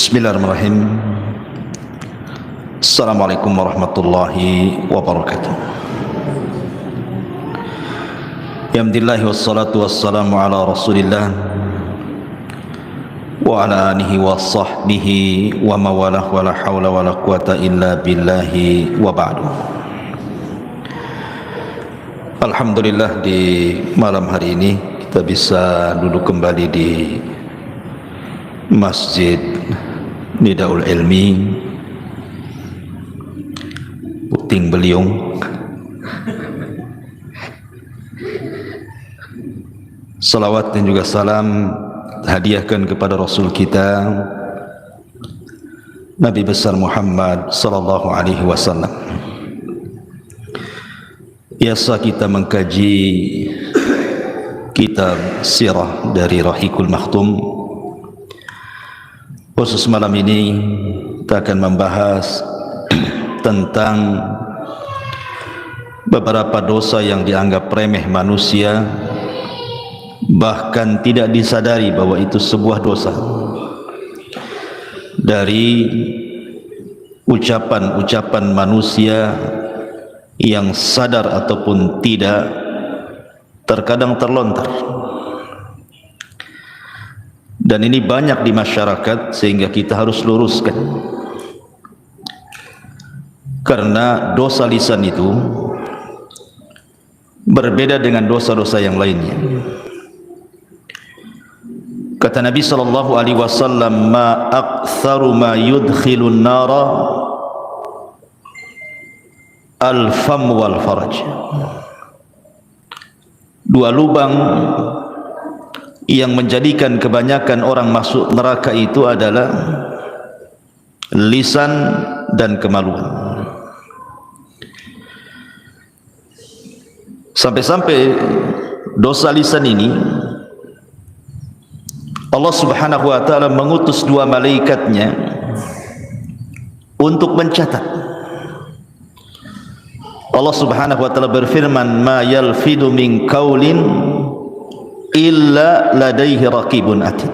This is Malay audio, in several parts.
Bismillahirrahmanirrahim. Assalamualaikum warahmatullahi wabarakatuh. Alhamdulillah wassalatu wassalamu ala Rasulillah wa ala alihi wa sahbihi wa mawalah wa la hawla wa la quwata illa billahi wa ba'du. Alhamdulillah, di malam hari ini kita bisa duduk kembali di Masjid Nidaul Ilmi Puting Beliung. Salawat dan juga salam hadiahkan kepada Rasul kita Nabi besar Muhammad sallallahu alaihi wasallam. Biasa kita mengkaji kitab sirah dari Rahiqul Makhtum. Khusus malam ini kita akan membahas tentang beberapa dosa yang dianggap remeh manusia, bahkan tidak disadari bahwa itu sebuah dosa. Dari ucapan-ucapan manusia yang sadar ataupun tidak terkadang terlontar. Dan ini banyak di masyarakat sehingga kita harus luruskan. Karena dosa lisan itu berbeda dengan dosa-dosa yang lainnya. Kata Nabi sallallahu alaihi wasallam, "Ma aktsaru ma yudkhilun nara al-fam wal faraj." Dua lubang yang menjadikan kebanyakan orang masuk neraka itu adalah lisan dan kemaluan. Sampai-sampai dosa lisan ini Allah Subhanahu wa ta'ala mengutus dua malaikatnya untuk mencatat. Allah Subhanahu wa ta'ala berfirman, "Ma yalfidu min qaulin illa ladaihi raqibun atid."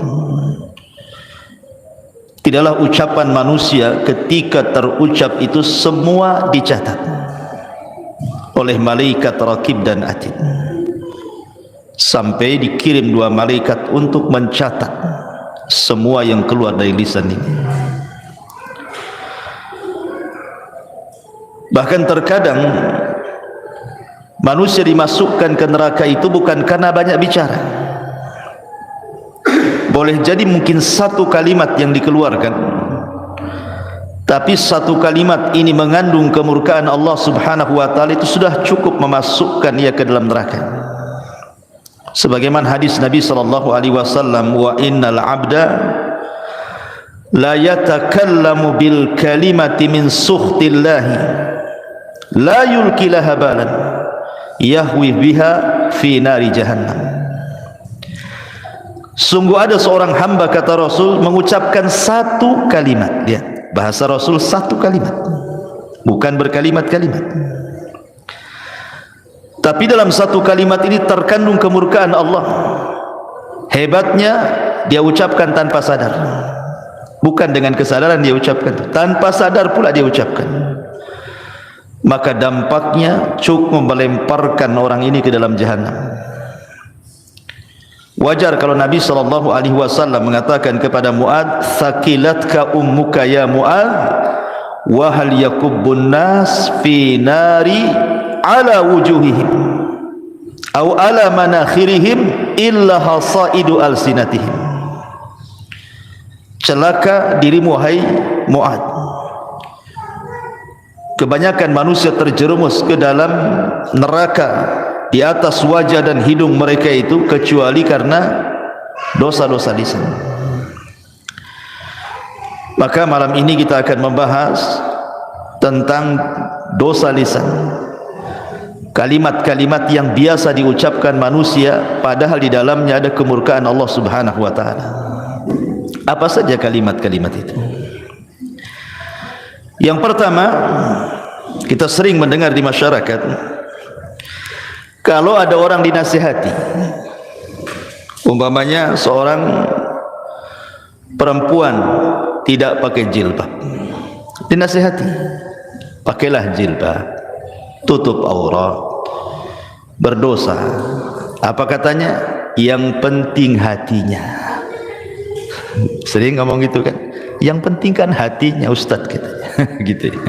Tidaklah ucapan manusia ketika terucap itu semua dicatat oleh malaikat raqib dan atid, sampai dikirim dua malaikat untuk mencatat semua yang keluar dari lisan ini. Bahkan terkadang manusia dimasukkan ke neraka itu bukan karena banyak bicara. Boleh jadi mungkin satu kalimat yang dikeluarkan, tapi satu kalimat ini mengandung kemurkaan Allah Subhanahu wa ta'ala, itu sudah cukup memasukkan ia ke dalam neraka. Sebagaimana hadis Nabi sallallahu alaihi wasallam, "Wa innal 'abda la yatakallamu bil kalimati min sukhtillahi la yulki laha balan yahwi biha fi nari jahannam." Sungguh ada seorang hamba, kata Rasul, mengucapkan satu kalimat. Lihat, bahasa Rasul satu kalimat, bukan berkalimat-kalimat. Tapi dalam satu kalimat ini terkandung kemurkaan Allah. Hebatnya, dia ucapkan tanpa sadar. Bukan dengan kesadaran dia ucapkan, tanpa sadar pula dia ucapkan. Maka dampaknya cukup melemparkan orang ini ke dalam jahanam. Wajar kalau Nabi sallallahu alaihi wasallam mengatakan kepada Mu'ad, "Thaqilatka ummuka ya Mu'ad, wa hal yakubbun nas fi nari ala wujuhihim aw ala manakhirihim illa hasaidu alsinatihim." Celaka dirimu hai Mu'ad, kebanyakan manusia terjerumus ke dalam neraka di atas wajah dan hidung mereka itu kecuali karena dosa-dosa lisan. Maka malam ini kita akan membahas tentang dosa lisan. Kalimat-kalimat yang biasa diucapkan manusia padahal di dalamnya ada kemurkaan Allah Subhanahu wa ta'ala. Apa saja kalimat-kalimat itu? Yang pertama, kita sering mendengar di masyarakat, kalau ada orang dinasihati, umpamanya seorang perempuan tidak pakai jilbab. Dinasihati, pakailah jilbab, tutup aurat, berdosa. Apa katanya? Yang penting hatinya. Sering ngomong gitu kan, yang penting kan hatinya Ustadz katanya. Gitu ya.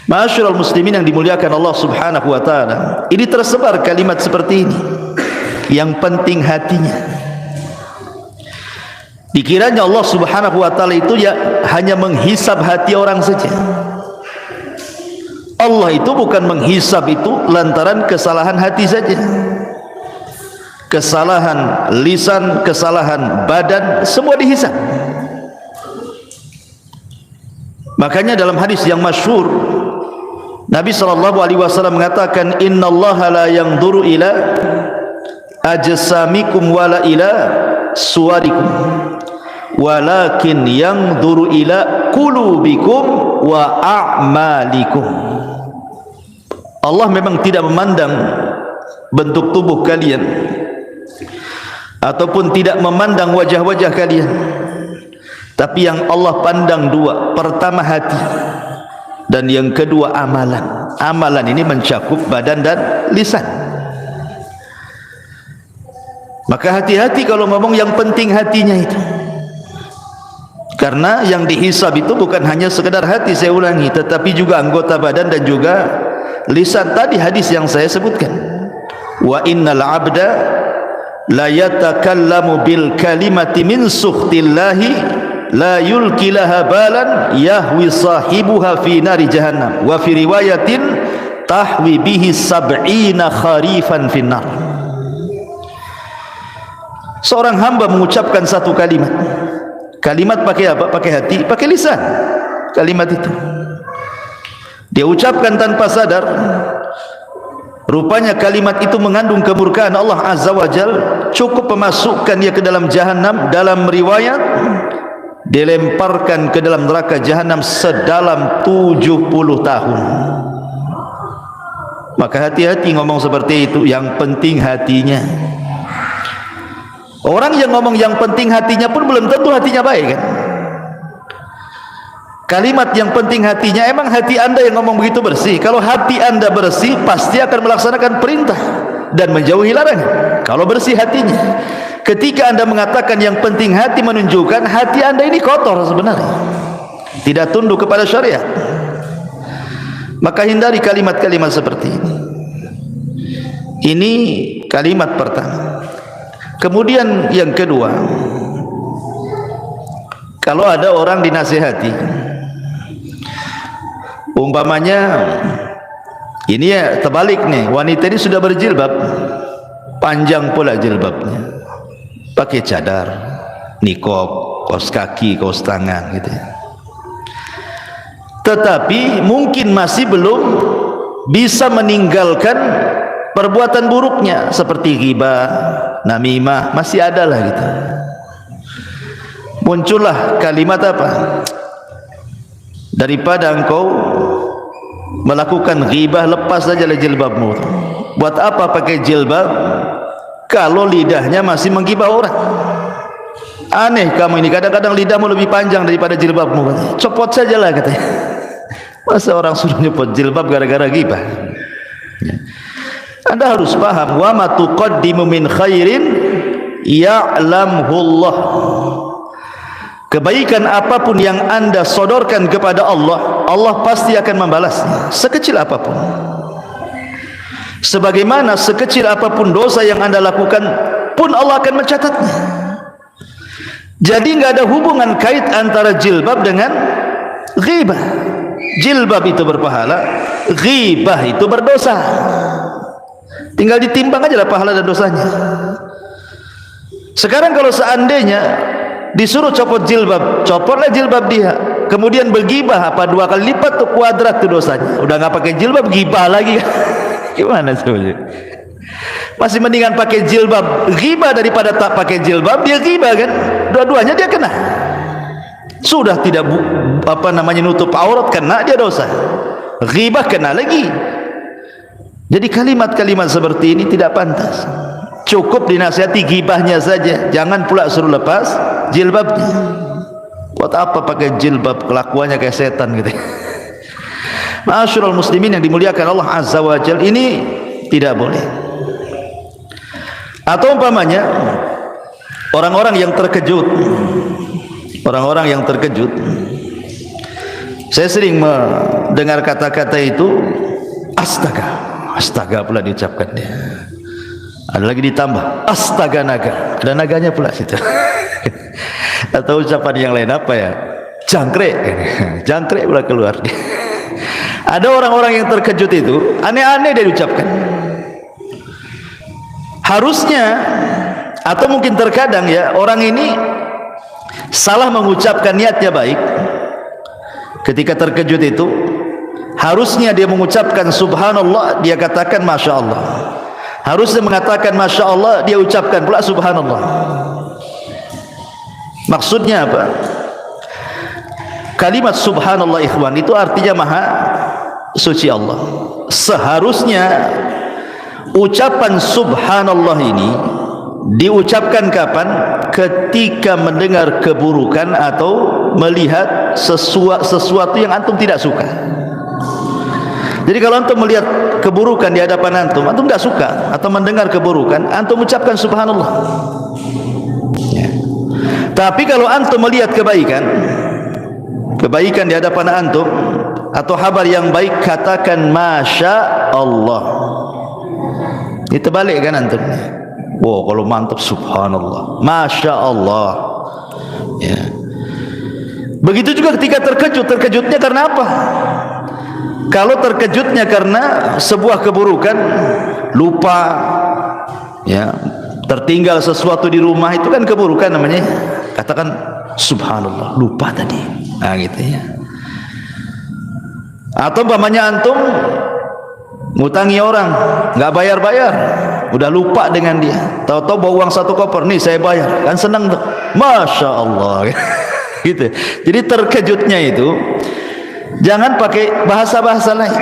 Ma'asyiral muslimin yang dimuliakan Allah Subhanahu wa taala, ini tersebar kalimat seperti ini. Yang penting hatinya. Dikiranya Allah Subhanahu wa taala itu ya hanya menghisab hati orang saja. Allah itu bukan menghisab itu lantaran kesalahan hati saja. Kesalahan lisan, kesalahan badan, semua dihisab. Makanya dalam hadis yang masyhur Nabi SAW mengatakan, innallaha la yanzuru ila ajsamikum wala ila suwarikum walakin yanzuru ila qulubikum wa a'malikum. Allah memang tidak memandang bentuk tubuh kalian ataupun tidak memandang wajah-wajah kalian, tapi yang Allah pandang dua. Pertama hati, dan yang kedua amalan. Amalan ini mencakup badan dan lisan. Maka hati-hati kalau ngomong yang penting hatinya itu, karena yang dihisab itu bukan hanya sekedar hati, saya ulangi, tetapi juga anggota badan dan juga lisan. Tadi hadis yang saya sebutkan, wa innal abda la yatakallamu bil kalimati min sukhtillahi la yulki laha balan yahwi sahibuha fi nari jahannam wa fi riwayatin tahwi bihi sab'ina kharifan finnar. Seorang hamba mengucapkan satu kalimat. Kalimat pakai apa? Pakai hati, pakai lisan. Kalimat itu dia ucapkan tanpa sadar. Rupanya kalimat itu mengandung kemurkaan Allah Azza wa Jal, cukup memasukkan dia ke dalam jahannam. Dalam riwayat dilemparkan ke dalam neraka jahannam sedalam 70 tahun. Maka hati-hati ngomong seperti itu. Yang penting hatinya. Orang yang ngomong yang penting hatinya pun belum tentu hatinya baik kan. Kalimat yang penting hatinya, emang hati anda yang ngomong begitu bersih? Kalau hati anda bersih, pasti akan melaksanakan perintah dan menjauhi larangan. Kalau bersih hatinya. Ketika anda mengatakan yang penting hati, menunjukkan hati anda ini kotor sebenarnya, tidak tunduk kepada syariat. Maka hindari kalimat-kalimat seperti ini. Ini kalimat pertama. Kemudian yang kedua, kalau ada orang dinasihati, umpamanya ini ya terbalik nih, wanita ini sudah berjilbab, panjang pula jilbabnya, pakai cadar, nikob, kaos kaki, kaos tangan gitu ya. Tetapi mungkin masih belum bisa meninggalkan perbuatan buruknya seperti ghibah, namimah, masih ada lah gitu. Muncullah kalimat apa? Daripada engkau melakukan ghibah, lepas saja jilbabmu. Buat apa pakai jilbab kalau lidahnya masih menggibah orang? Aneh kamu ini, kadang-kadang lidahmu lebih panjang daripada jilbabmu. Copot sajalah katanya. Masa orang suruh nyopot jilbab gara-gara ghibah? Anda harus paham, wa ma tuqaddimu min khairin ya'lamhu Allah. Kebaikan apapun yang anda sodorkan kepada Allah, Allah pasti akan membalasnya, sekecil apapun. Sebagaimana sekecil apapun dosa yang anda lakukan pun Allah akan mencatatnya. Jadi nggak ada hubungan kait antara jilbab dengan ghibah. Jilbab itu berpahala, ghibah itu berdosa. Tinggal ditimbang aja lah pahala dan dosanya. Sekarang kalau seandainya disuruh copot jilbab, copotlah jilbab dia, kemudian bergibah, apa 2 kali lipat tuh, kuadrat tuh dosanya. Udah nggak pakai jilbab, gibah lagi. Gimana sebenarnya? Masih mendingan pakai jilbab gibah daripada tak pakai jilbab dia gibah kan? Dua-duanya dia kena. Sudah tidak nutup aurat, kena dia dosa. Ghibah kena lagi. Jadi kalimat-kalimat seperti ini tidak pantas. Cukup dinasihati gibahnya saja, jangan pula suruh lepas jilbabnya. Buat apa pakai jilbab, kelakuannya kayak setan gitu. Ma'asyiral muslimin yang dimuliakan Allah Azza wa Jalla, ini tidak boleh. Atau umpamanya orang-orang yang terkejut, saya sering mendengar kata-kata itu, astaga pula diucapkan dia. Ada lagi ditambah, astaga naga, ada naganya pula situ. Atau ucapan yang lain apa ya, jangkrik pula keluar. Ada orang-orang yang terkejut itu aneh-aneh dia diucapkan. Harusnya, atau mungkin terkadang ya, orang ini salah mengucapkan, niatnya baik. Ketika terkejut itu harusnya dia mengucapkan subhanallah, dia katakan masya Allah. Harusnya mengatakan masya Allah, dia ucapkan pula subhanallah. Maksudnya apa? Kalimat subhanallah ikhwan itu artinya maha suci Allah. Seharusnya ucapan subhanallah ini diucapkan kapan? Ketika mendengar keburukan atau melihat sesuatu yang antum tidak suka. Jadi kalau antum melihat keburukan di hadapan antum tidak suka, atau mendengar keburukan, antum ucapkan subhanallah ya. Tapi kalau antum melihat kebaikan di hadapan antum atau kabar yang baik, katakan masya Allah. Itu balik kan antum. Wow, kalau mantap subhanallah, masya Allah ya. Begitu juga ketika terkejutnya karena apa? Kalau terkejutnya karena sebuah keburukan, lupa ya, tertinggal sesuatu di rumah, itu kan keburukan namanya. Katakan subhanallah, lupa tadi. Nah gitu ya. Atau umpamanya antum ngutangi orang, nggak bayar-bayar, udah lupa dengan dia, tahu-tahu bawa uang 1 koper, nih saya bayar, kan senang tuh, masya Allah. Gitu. Jadi terkejutnya itu jangan pakai bahasa-bahasa lain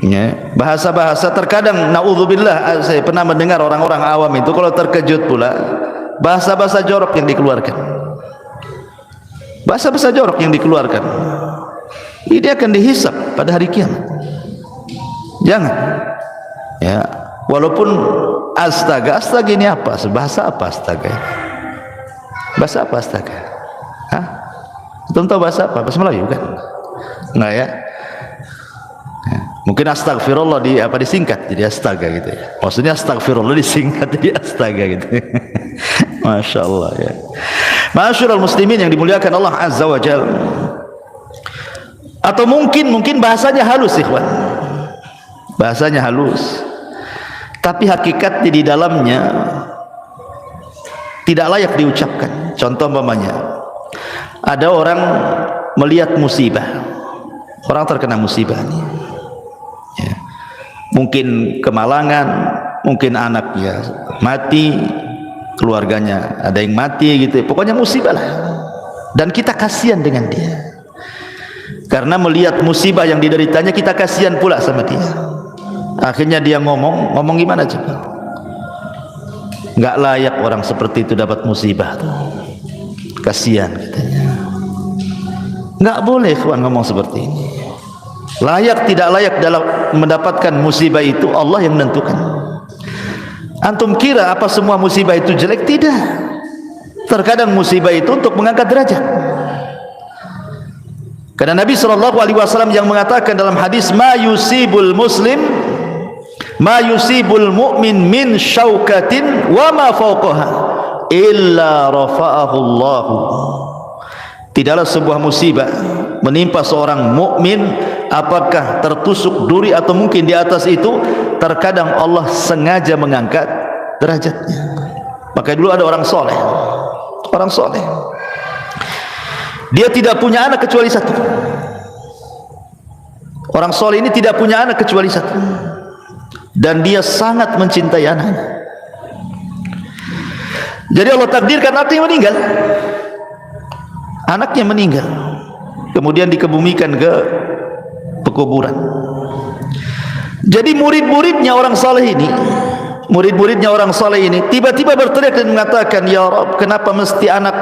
ya. Bahasa-bahasa terkadang naudzubillah, saya pernah mendengar orang-orang awam itu kalau terkejut pula bahasa-bahasa jorok yang dikeluarkan. Bahasa-bahasa jorok yang dikeluarkan ini akan dihisab pada hari kiamat. Jangan ya, walaupun astaga ini apa? Bahasa apa astaga? Bahasa apa astaga? Hah? Tahu bahasa apa? Bahasa Melayu kan? Enggak ya? Ya. Mungkin astagfirullah disingkat jadi astaga gitu ya. Maksudnya astagfirullah disingkat jadi astaga gitu. Masya Allah ya. Masyarul muslimin yang dimuliakan Allah Azza wa Jalla. Atau mungkin bahasanya halus ikhwan. Bahasanya halus, tapi hakikatnya di dalamnya tidak layak diucapkan. Contoh umpamanya, ada orang melihat musibah, orang terkena musibah ini ya. Mungkin kemalangan, mungkin anaknya mati, keluarganya ada yang mati gitu, pokoknya musibah lah. Dan kita kasihan dengan dia, karena melihat musibah yang dideritanya, kita kasihan pula sama dia. Akhirnya dia ngomong gimana coba? Nggak layak orang seperti itu dapat musibah tuh. Kasihan katanya. Nggak boleh kawan ngomong seperti ini. Layak tidak layak dalam mendapatkan musibah itu Allah yang menentukan. Antum kira apa semua musibah itu jelek? Tidak. Terkadang musibah itu untuk mengangkat derajat. Karena Nabi SAW yang mengatakan dalam hadis, ma yusibul mu'min min syaukatin wa ma fawqaha illa rafa'ahu Allah. Tidaklah sebuah musibah menimpa seorang mukmin, apakah tertusuk duri atau mungkin di atas itu, terkadang Allah sengaja mengangkat derajatnya. Maka dulu ada orang soleh, dia tidak punya anak kecuali satu. Orang soleh ini tidak punya anak kecuali satu, dan dia sangat mencintai anaknya. Jadi Allah takdirkan anaknya meninggal. Anaknya meninggal, kemudian dikebumikan ke pekuburan. Jadi murid-muridnya orang saleh ini tiba-tiba berteriak dan mengatakan, ya Rabb, kenapa mesti anak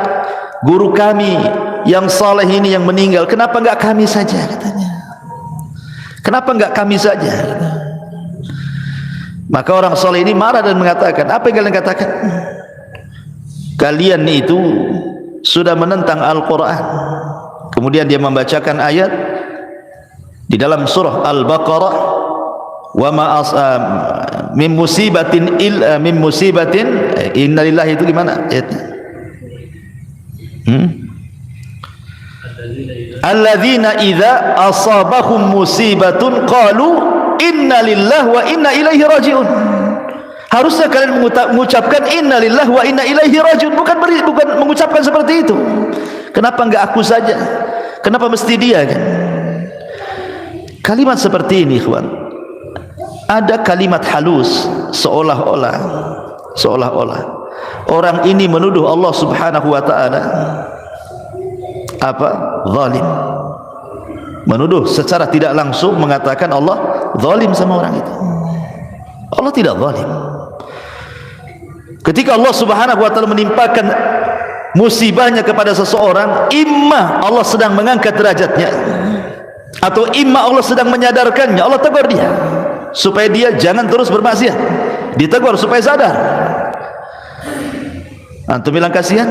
guru kami yang saleh ini yang meninggal, kenapa enggak kami saja, katanya. Kenapa enggak kami saja? Maka orang saleh ini marah dan mengatakan, apa yang kalian katakan? Kalian itu sudah menentang Al-Quran. Kemudian dia membacakan ayat di dalam surah Al-Baqarah, wa ma min musibatin innalillahi, itu gimana ayatnya? Alladzina idza asabahum musibatun qalu innalillahi wa inna ilaihi rajiun. Harusnya kalian mengucapkan innalillahi wa inna ilaihi rajiun, bukan mengucapkan seperti itu. Kenapa enggak aku saja? Kenapa mesti dia, kan? Kalimat seperti ini, ikhwan, ada kalimat halus, seolah-olah orang ini menuduh Allah Subhanahu wa ta'ala apa? Zalim. Menuduh secara tidak langsung, mengatakan Allah zalim sama orang itu. Allah tidak zalim. Ketika Allah Subhanahu wa ta'ala menimpakan musibahnya kepada seseorang, imma Allah sedang mengangkat derajatnya, atau imma Allah sedang menyadarkannya. Allah tegur dia supaya dia jangan terus bermaksiat, ditegur supaya sadar. Antum bilang kasihan,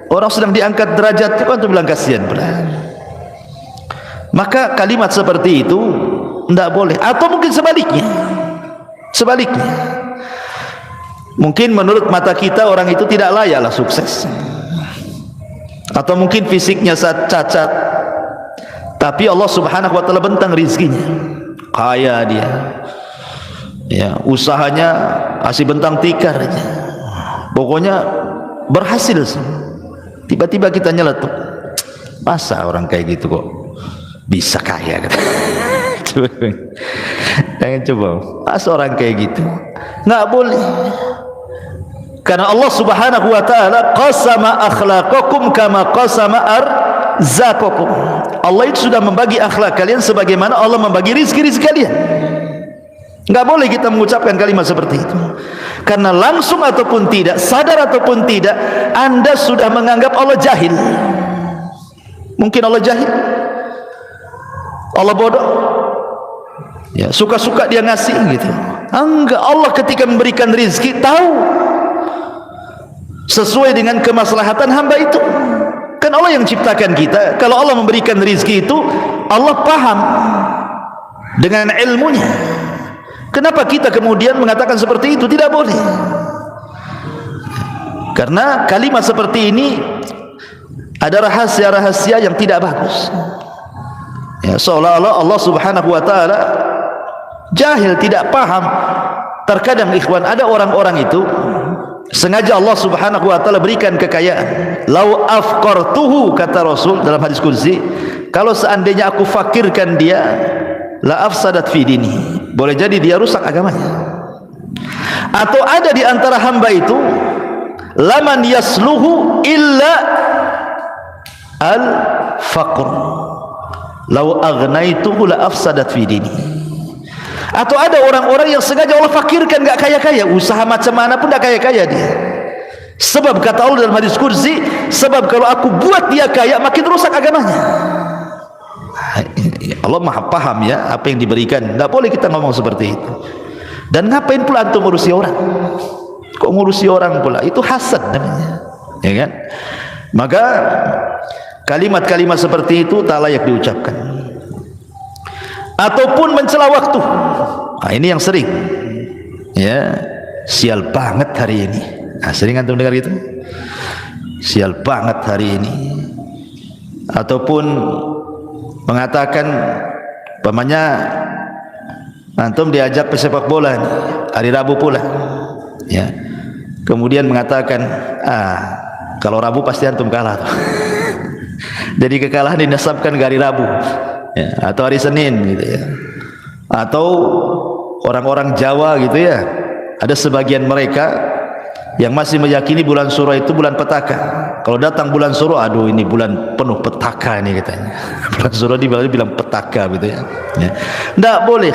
orang sedang diangkat derajat, antum bilang kasihan pula. Maka kalimat seperti itu tidak boleh. Atau mungkin sebaliknya, mungkin menurut mata kita orang itu tidak layaklah sukses, atau mungkin fisiknya cacat, tapi Allah Subhanahu wa ta'ala bentang rizkinya, kaya dia, ya, usahanya masih bentang tikar aja, pokoknya berhasil. Tiba-tiba kita nyeletuk, masa orang kayak gitu kok bisa kaya, kata. Jangan coba, masa orang kayak gitu, nggak boleh. Karena Allah Subhanahu wa ta'ala qasama akhlaqakum kama qasama arzaqakum. Allah itu sudah membagi akhlak kalian sebagaimana Allah membagi rizki-rizki kalian. Enggak boleh kita mengucapkan kalimat seperti itu. Karena langsung ataupun tidak, sadar ataupun tidak, Anda sudah menganggap Allah jahil. Mungkin Allah jahil, Allah bodoh, ya, suka-suka dia ngasih gitu. Enggak, Allah ketika memberikan rizki tahu sesuai dengan kemaslahatan hamba itu. Kan Allah yang ciptakan kita. Kalau Allah memberikan rizki itu, Allah paham dengan ilmunya. Kenapa kita kemudian mengatakan seperti itu? Tidak boleh. Karena kalimat seperti ini ada rahasia-rahasia yang tidak bagus, ya, seolah-olah Allah Subhanahu wa ta'ala jahil, tidak paham. Terkadang ikhwan, ada orang-orang itu sengaja Allah Subhanahu wa ta'ala berikan kekayaan. Lau afqartuhu, kata Rasul dalam hadis qudsi, kalau seandainya aku fakirkan dia, la afsadat fi dini, boleh jadi dia rusak agamanya. Atau ada di antara hamba itu, laman yasluhu illa al faqr, lau agnaituhu la afsadat fi dini. Atau ada orang-orang yang sengaja Allah fakirkan, enggak kaya-kaya, usaha macam mana pun enggak kaya-kaya dia. Sebab kata Allah dalam hadis qudsi, sebab kalau aku buat dia kaya makin rusak agamanya. Allah maha paham ya apa yang diberikan. Enggak boleh kita ngomong seperti itu. Dan ngapain pula antum ngurusi orang? Kok ngurusi orang pula? Itu hasad namanya, ya kan? Maka kalimat-kalimat seperti itu tak layak diucapkan. Ataupun mencela waktu. Nah, ini yang sering, ya, sial banget hari ini. Nah, sering antum dengar gitu, sial banget hari ini. Ataupun mengatakan, umpamanya antum diajak pesepak bola nih, hari Rabu pula, ya, kemudian mengatakan, kalau Rabu pasti antum kalah tuh. Jadi kekalahan dinasabkan ke hari Rabu, ya, atau hari Senin gitu ya. Atau orang-orang Jawa gitu ya, ada sebagian mereka yang masih meyakini bulan Suro itu bulan petaka. Kalau datang bulan Suro, aduh ini bulan penuh petaka ini katanya. Bulan Suro dibilang petaka gitu ya. Tidak boleh.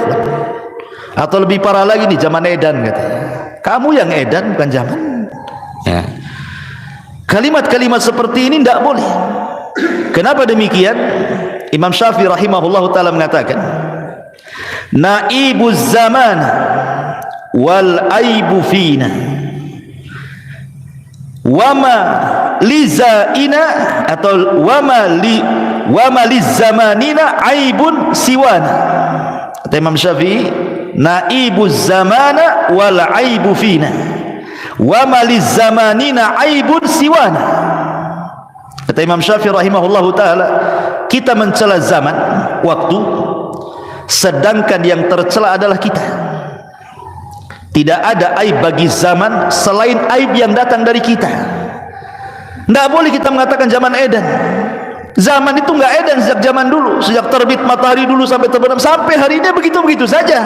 Atau lebih parah lagi nih, zaman edan katanya. Kamu yang edan bukan zaman, ya. Kalimat-kalimat seperti ini tidak boleh. Kenapa demikian? Imam Syafi'i rahimahullahu ta'ala mengatakan, naibuz zaman wal aibu fina wama lizaina atau wama lizamanina aibun siwana. Kata Imam Syafi'i, naibuz zamana wal aibu fina wama lizamanina aibun siwana. Kata Imam Syafi'i rahimahullahu ta'ala, kita mencela zaman, waktu, sedangkan yang tercela adalah kita. Tidak ada aib bagi zaman selain aib yang datang dari kita. Tidak boleh kita mengatakan zaman edan. Zaman itu enggak edan sejak zaman dulu, sejak terbit matahari dulu sampai terbenam, sampai hari ini begitu-begitu saja.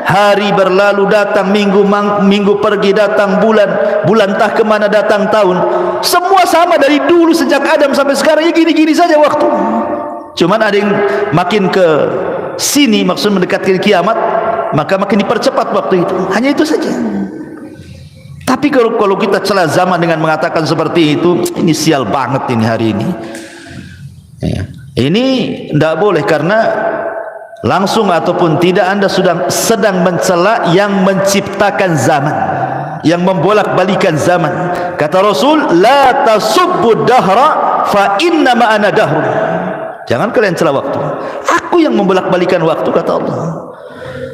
Hari berlalu datang, minggu pergi datang, bulan entah kemana datang, tahun, semua sama dari dulu sejak Adam sampai sekarang, ya gini-gini saja waktu. Cuman ada yang makin ke sini, maksud mendekatkan kiamat, maka makin dipercepat waktu itu. Hanya itu saja. Tapi kalau kita celah zaman dengan mengatakan seperti itu, ini sial banget ini hari ini ya. Ini tidak boleh, karena langsung ataupun tidak Anda sedang mencela yang menciptakan zaman, yang membolak-balikan zaman. Kata Rasul, la tasubbu dahra fa inna ma ana dahrun. Jangan kalian cela waktu, aku yang membolak-balikan waktu, kata Allah.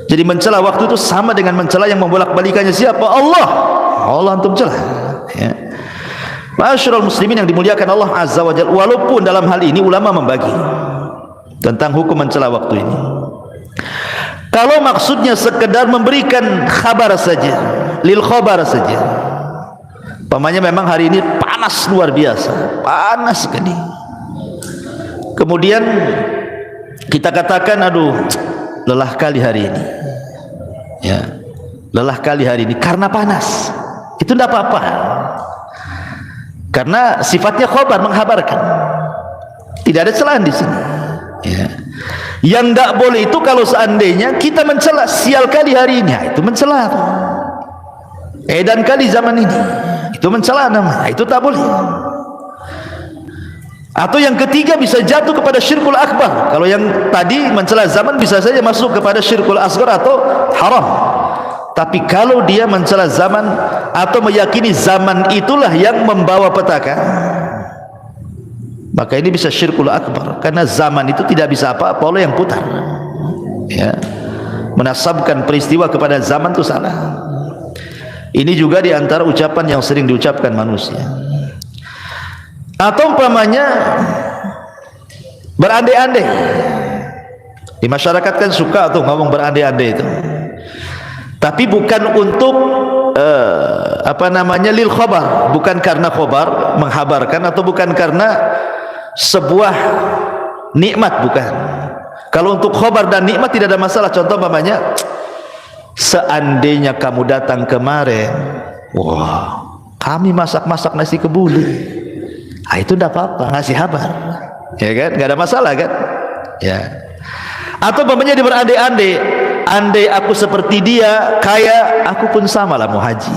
Jadi mencela waktu itu sama dengan mencela yang membolak-balikannya siapa? Allah. Allah antum celah ya. Ma'asyiral muslimin yang dimuliakan Allah Azza wa Jalla, walaupun dalam hal ini ulama membagi tentang hukum mencela waktu ini. Kalau maksudnya sekedar memberikan kabar saja, lil khabar saja, umpamanya memang hari ini panas luar biasa, panas sekali, kemudian kita katakan, aduh lelah kali hari ini ya, lelah kali hari ini karena panas, itu tidak apa-apa, karena sifatnya khabar, menghabarkan, tidak ada celaan di sini ya. Yang tidak boleh itu kalau seandainya kita mencela, sial kali hari ini, itu mencela, edan kali zaman ini, itu mencela namanya, itu tak boleh. Atau yang ketiga bisa jatuh kepada syirkul akbar. Kalau yang tadi mencela zaman bisa saja masuk kepada syirkul asghar atau haram. Tapi kalau dia mencela zaman atau meyakini zaman itulah yang membawa petaka, maka ini bisa syirkul akbar, karena zaman itu tidak bisa apa-apa oleh yang putar ya. Menasabkan peristiwa kepada zaman itu salah. Ini juga diantara ucapan yang sering diucapkan manusia. Atau umpamanya berandai-andai. Di masyarakat kan suka tuh ngomong berandai-andai itu, tapi bukan untuk lil khabar, bukan karena khabar menghabarkan, atau bukan karena sebuah nikmat, bukan. Kalau untuk khabar dan nikmat tidak ada masalah. Contoh umpamanya, seandainya kamu datang kemarin, wah kami masak nasi kebuli, itu tidak apa-apa, ngasih kabar ya kan, nggak ada masalah kan ya. Atau umpamanya dia berandai-andai, andai aku seperti dia kaya, aku pun sama lah mau haji,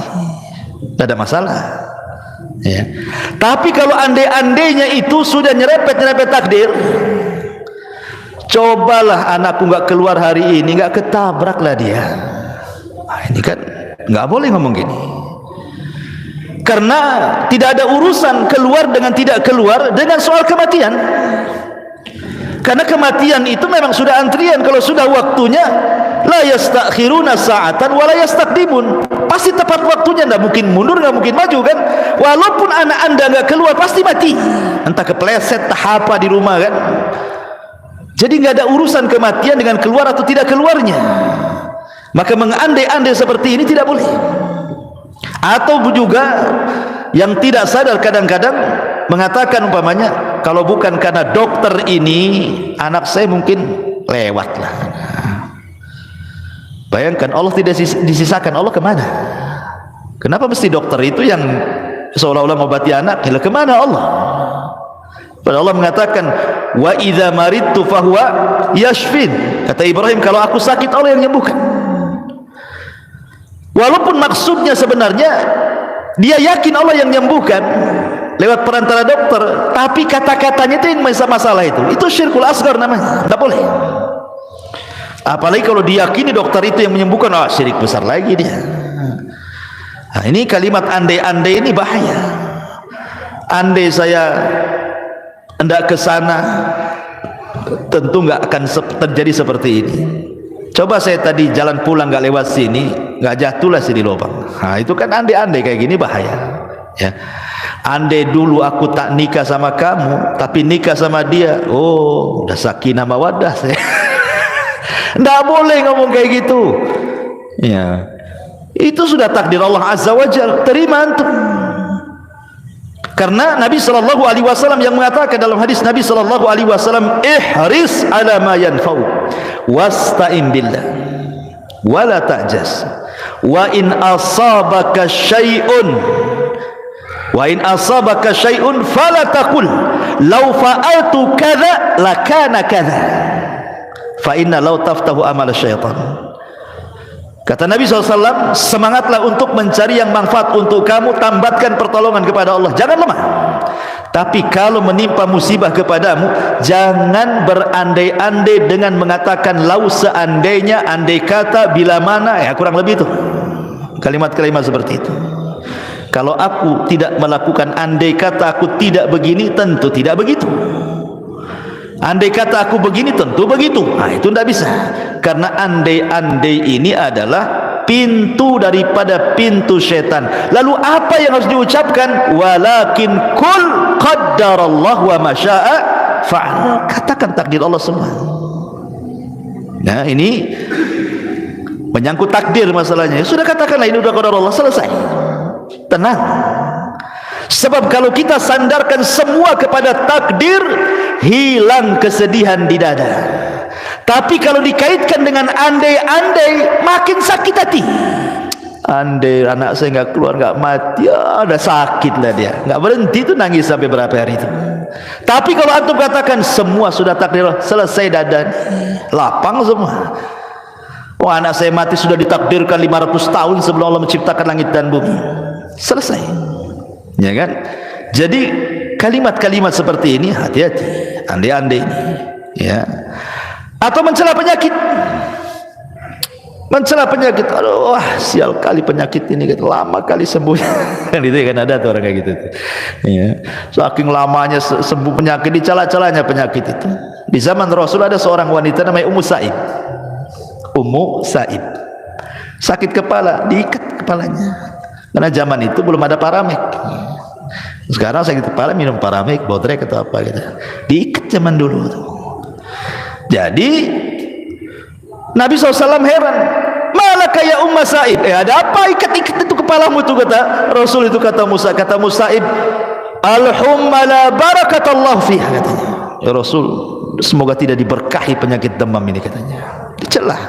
tidak ada masalah ya. Tapi kalau andai-andainya itu sudah nyerepet takdir, cobalah anakku nggak keluar hari ini, nggak ketabrak lah dia. Ini kan nggak boleh ngomong gini, karena tidak ada urusan keluar dengan tidak keluar dengan soal kematian. Karena kematian itu memang sudah antrian. Kalau sudah waktunya, la yastakhiruna sa'atan wa la yastaqdimun, pasti tepat waktunya, tidak mungkin mundur, tidak mungkin maju kan. Walaupun anak anda nggak keluar pasti mati, entah kepleset entah apa di rumah kan. Jadi nggak ada urusan kematian dengan keluar atau tidak keluarnya. Maka mengandai-andai seperti ini tidak boleh. Atau juga yang tidak sadar kadang-kadang mengatakan umpamanya, kalau bukan karena dokter ini anak saya mungkin lewat lah. Bayangkan Allah tidak disisakan, Allah kemana? Kenapa mesti dokter itu yang seolah-olah mengobati anak? Gila, kemana Allah? Padahal Allah mengatakan, wa idza maridtu fahuwa yashfin. Kata Ibrahim, kalau aku sakit Allah yang menyembuhkan. Walaupun maksudnya sebenarnya dia yakin Allah yang menyembuhkan, lewat perantara dokter, tapi kata-katanya itu yang masalah itu syirkul asghar namanya, tidak boleh. Apalagi kalau diyakini dokter itu yang menyembuhkan, syirik besar lagi dia. Nah, ini kalimat andai-andai ini bahaya. Andai saya hendak ke sana, tentu nggak akan terjadi seperti ini. Coba saya tadi jalan pulang nggak lewat sini, nggak jatuhlah sini lubang. Nah, itu kan andai-andai kayak gini bahaya. Ya, andai dulu aku tak nikah sama kamu, tapi nikah sama dia, udah sakinah mawaddah saya. Nggak boleh ngomong kayak gitu. Ya, itu sudah takdir Allah Azza wa Jalla. Terima antum. Karena Nabi sallallahu alaihi wasallam yang mengatakan dalam hadis Nabi sallallahu alaihi wasallam, ihris ala ma yanfa'u wasta'in billah wa la ta'jas wa in asabaka syai'un fala taqul law fa'altu kadza lakana kadza fa inna law taftahu amal syaitan. Kata Nabi SAW, semangatlah untuk mencari yang manfaat untuk kamu, tambatkan pertolongan kepada Allah, jangan lemah. Tapi kalau menimpa musibah kepadamu, jangan berandai-andai dengan mengatakan lau seandainya, andai kata, bila mana, ya kurang lebih itu kalimat-kalimat seperti itu. Kalau aku tidak melakukan andai kata aku tidak begini, tentu tidak begitu. Andai kata aku begini, tentu begitu. Nah, itu tidak bisa. Karena andai-andai ini adalah pintu daripada pintu setan. Lalu apa yang harus diucapkan? Walakin kul qaddarallahu wa ma syaa fa'al. Katakan takdir Allah semua. Nah, ini menyangkut takdir masalahnya. Sudah katakanlah ini sudah qadar Allah, selesai. Tenang. Sebab kalau kita sandarkan semua kepada takdir, hilang kesedihan di dada. Tapi kalau dikaitkan dengan andai-andai, makin sakit hati. Andai anak saya nggak keluar, nggak mati, ya udah sakit lah dia, nggak berhenti itu nangis sampai berapa hari itu. Tapi kalau antum katakan semua sudah takdir, selesai dada, lapang semua. Oh, anak saya mati sudah ditakdirkan 500 tahun sebelum Allah menciptakan langit dan bumi, selesai. Ya kan? Jadi kalimat-kalimat seperti ini hati-hati, andai-andai ini, ya. Atau mencela penyakit. Mencela penyakit. Aduh, wah, sial kali penyakit ini, lama kali sembuh. Kan itu kan ada tuh orang kayak gitu. Ya. Saking lamanya sembuh penyakit, dicela-celanya penyakit itu. Di zaman Rasul ada seorang wanita namanya Ummu Sa'id. Ummu Sa'id. Sakit kepala, diikat kepalanya. Karena zaman itu belum ada Paramek. Sekarang sakit kepala minum Paramek, Bodrek atau apa gitu. Diikat zaman dulu tuh. Jadi Nabi SAW heran, malaka ya Ummu Sa'id, ada apa ikat-ikat itu kepalamu itu, kata Rasul itu, kata Musa'ib, al-humma la barakatallahu fiha, katanya. Ya Rasul, semoga tidak diberkahi penyakit demam ini, katanya. Dicelah.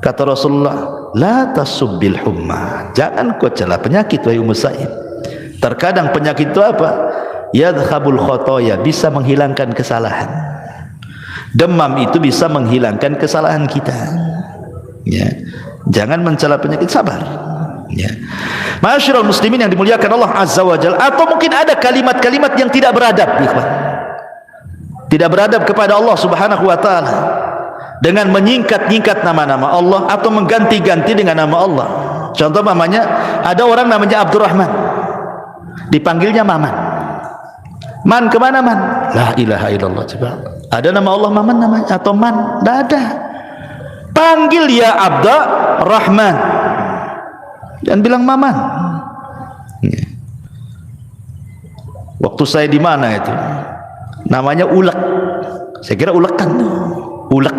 Kata Rasulullah, la tasubbil humma, jangan kau celah penyakit wahai Ummu Sa'id. Terkadang penyakit itu apa? Yadhabul khotoya, bisa menghilangkan kesalahan. Demam itu bisa menghilangkan kesalahan kita. Ya, jangan mencela penyakit, sabar. Ya, ma'asyiral muslimin yang dimuliakan Allah Azza wa Jalla. Atau mungkin ada kalimat-kalimat yang tidak beradab, ikhwan. Tidak beradab kepada Allah Subhanahu wa Ta'ala, dengan menyingkat-nyingkat nama-nama Allah atau mengganti-ganti dengan nama Allah. Contoh namanya, ada orang namanya Abdurrahman, dipanggilnya Maman. Man kemana man? La ilaha illallah. Coba, ada nama Allah Maman namanya atau Man? Tidak ada. Panggil ya Abdurrahman dan bilang Maman. Waktu saya di mana itu, namanya Ulek. Saya kira ulekan, Ulek.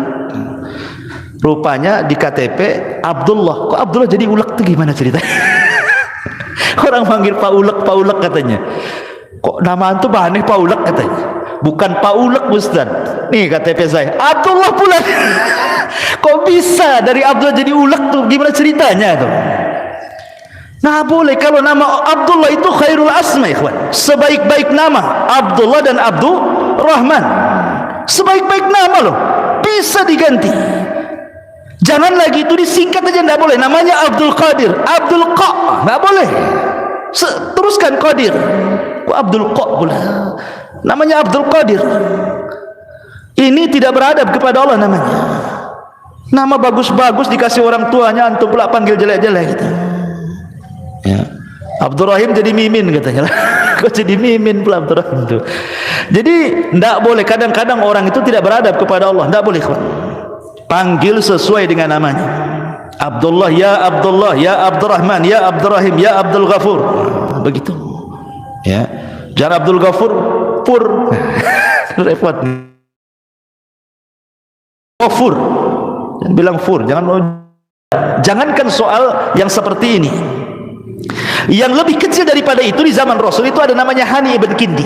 Rupanya di KTP Abdullah. Kok Abdullah jadi Ulek itu gimana ceritanya? Orang manggil Pak Ulek katanya. Kok nama itu aneh, Pak Ulek katanya. Bukan Pak Ulek Ustaz. Nih KTP saya Abdullah pula. Kok bisa dari Abdullah jadi Ulek tuh? Gimana ceritanya tuh? Nah, boleh kalau nama Abdullah itu khairul asma, ikhwan. Sebaik-baik nama Abdullah dan Abdurrahman. Sebaik-baik nama loh. Bisa diganti. Jangan lagi itu disingkat aja, enggak boleh. Namanya Abdul Qadir, Abdul Qa, enggak boleh. Teruskan Qadir. Abdul Qadir pula. Namanya Abdul Qadir. Ini tidak beradab kepada Allah namanya. Nama bagus-bagus dikasih orang tuanya, antum pula panggil jelek-jelek gitu. Ya. Abdurrahim jadi Mimin katanya. Kok jadi Mimin pula Abdurrahim itu. Jadi tidak boleh, kadang-kadang orang itu tidak beradab kepada Allah, tidak boleh. Panggil sesuai dengan namanya. Abdullah, ya Abdullah, ya Abdurrahman, ya Abdurrahim, ya Abdul Ghafur. Begitu. Ya. Jangan Abdul Ghafur pur. Repot. Ghafur. Jangan bilang fur, jangankan soal yang seperti ini. Yang lebih kecil daripada itu di zaman Rasul itu ada namanya Hani ibn Kindi.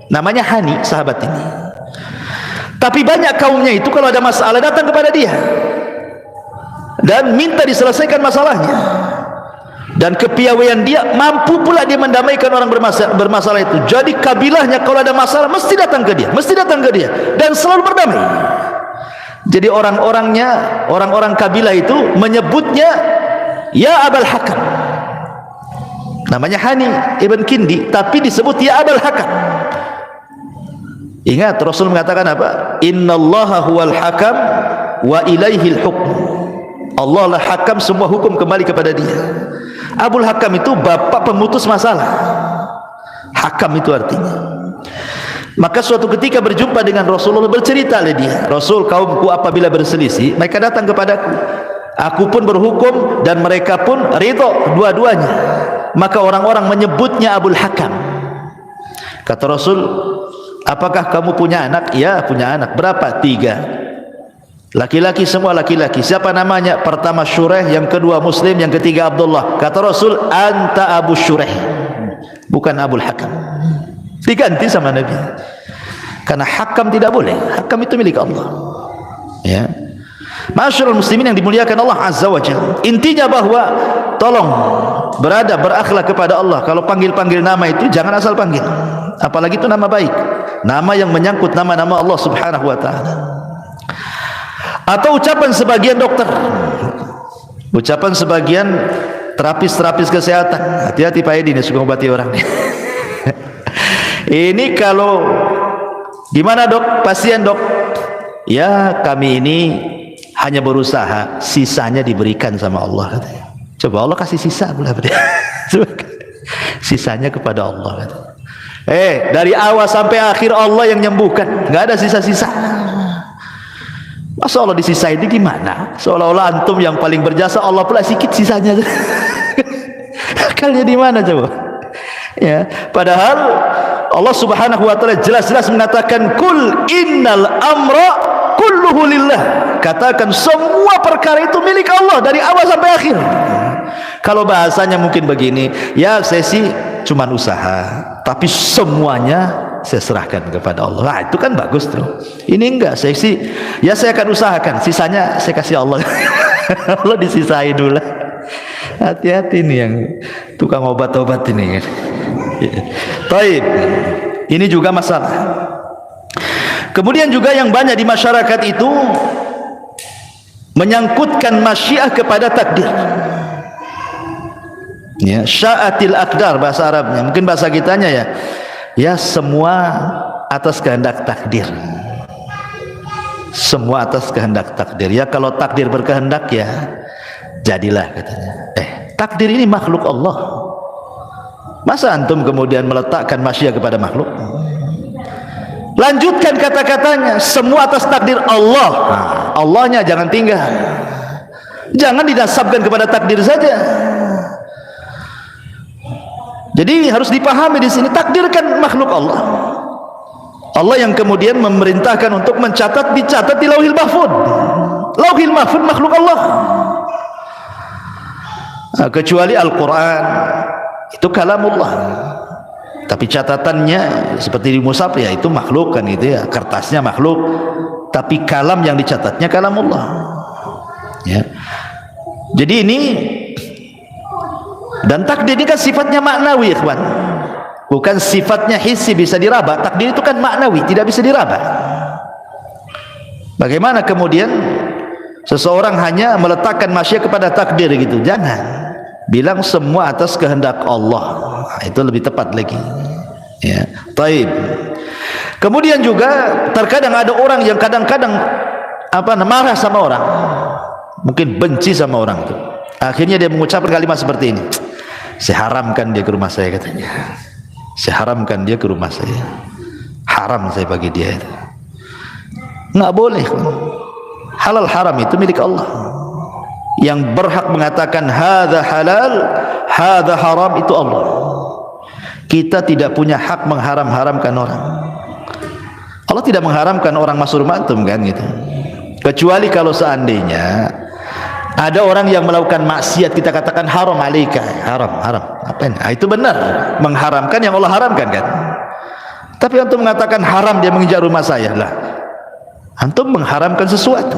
Namanya Hani, sahabat ini. Tapi banyak kaumnya itu kalau ada masalah datang kepada dia dan minta diselesaikan masalahnya. Dan kepiawaian dia mampu pula dia mendamaikan orang bermasalah itu. Jadi kabilahnya kalau ada masalah mesti datang ke dia, dan selalu berdamai. Jadi orang-orang kabilah itu menyebutnya ya Abul Hakam. Namanya Hani ibn Kindi, tapi disebut ya Abul Hakam. Ingat Rasul mengatakan apa? Innallaha huwal hakam wa ilaihil hukm. Allah lah hakam, semua hukum kembali kepada dia. Abul Hakam itu bapak pemutus masalah. Hakam itu artinya. Maka suatu ketika berjumpa dengan Rasulullah, bercerita oleh dia, Rasul, kaumku apabila berselisih mereka datang kepadaku, aku pun berhukum dan mereka pun ridho dua-duanya. Maka orang-orang menyebutnya Abul Hakam. Kata Rasul, apakah kamu punya anak? Ya, punya anak. Berapa? 3. Laki-laki, semua laki-laki. Siapa namanya? Pertama Syureh, yang kedua Muslim, yang ketiga Abdullah. Kata Rasul, anta Abu Syureh, bukan Abul Hakam. Diganti sama Nabi. Karena hakam tidak boleh. Hakam itu milik Allah. Ya. Masyarul muslimin yang dimuliakan Allah Azza wa Jalla. Intinya bahwa tolong beradab, berakhlak kepada Allah. Kalau panggil-panggil nama itu jangan asal panggil. Apalagi itu nama baik. Nama yang menyangkut nama-nama Allah Subhanahu wa taala. Atau ucapan sebagian dokter. Ucapan sebagian terapis kesehatan. Hati-hati Pak Edi, ini suka obati orang. Ini kalau gimana dok, pasien dok? Ya kami ini hanya berusaha, sisanya diberikan sama Allah katanya. Coba Allah kasih sisa pula. Sisanya kepada Allah katanya. Dari awal sampai akhir Allah yang nyembuhkan, nggak ada sisa-sisa. Masa Allah disisain ini gimana? Seolah-olah antum yang paling berjasa, Allah pula sikit sisanya. Akalnya di mana coba? Ya, padahal Allah Subhanahu wa taala jelas-jelas mengatakan kul innal amra kulluhu lillah. Katakan semua perkara itu milik Allah dari awal sampai akhir. Kalau bahasanya mungkin begini, ya saya sih cuma usaha, tapi semuanya saya serahkan kepada Allah. Nah, itu kan bagus tuh. Ini enggak, saya sih ya saya akan usahakan, sisanya saya kasih Allah. Allah disisai dulu. Hati-hati nih yang tukang obat-obat ini kan. Taib. Ini juga masalah. Kemudian juga yang banyak di masyarakat itu menyangkutkan masyiah kepada takdir. Ya, sya'atil aqdar bahasa Arabnya. Mungkin bahasa kitanya ya. Ya, semua atas kehendak takdir. Semua atas kehendak takdir. Ya kalau takdir berkehendak ya jadilah katanya. Takdir ini makhluk Allah. Masa antum kemudian meletakkan masyiah kepada makhluk? Lanjutkan kata-katanya, semua atas takdir Allah. Allahnya jangan tinggal. Jangan dinasabkan kepada takdir saja. Jadi harus dipahami di sini, takdir kan makhluk Allah. Allah yang kemudian memerintahkan untuk mencatat, dicatat di Lauhil Mahfuz. Lauhil Mahfuz makhluk Allah. Nah, kecuali Al-Quran itu kalamullah, tapi catatannya seperti di mushaf ya itu makhluk kan gitu ya, kertasnya makhluk, tapi kalam yang dicatatnya kalamullah. Ya. Jadi ini, dan takdir ini kan sifatnya maknawi, ikhwan. Bukan sifatnya hissi bisa diraba. Takdir itu kan maknawi, tidak bisa diraba. Bagaimana kemudian seseorang hanya meletakkan masyiah kepada takdir gitu? Jangan. Bilang semua atas kehendak Allah. Itu lebih tepat lagi. Ya, taib. Kemudian juga terkadang ada orang yang kadang-kadang marah sama orang, mungkin benci sama orang itu. Akhirnya dia mengucapkan kalimat seperti ini, saya haramkan dia ke rumah saya, katanya. Saya haramkan dia ke rumah saya. Haram saya bagi dia itu. Nggak boleh. Halal haram itu milik Allah. Yang berhak mengatakan hadza halal, hadza haram itu Allah. Kita tidak punya hak mengharam-haramkan orang. Allah tidak mengharamkan orang masuk rumah antum kan gitu. Kecuali kalau seandainya ada orang yang melakukan maksiat, kita katakan haram alaika, haram. Apa ini? Itu benar, mengharamkan yang Allah haramkan kan. Tapi antum mengatakan haram dia menginjak rumah saya, lah antum mengharamkan sesuatu.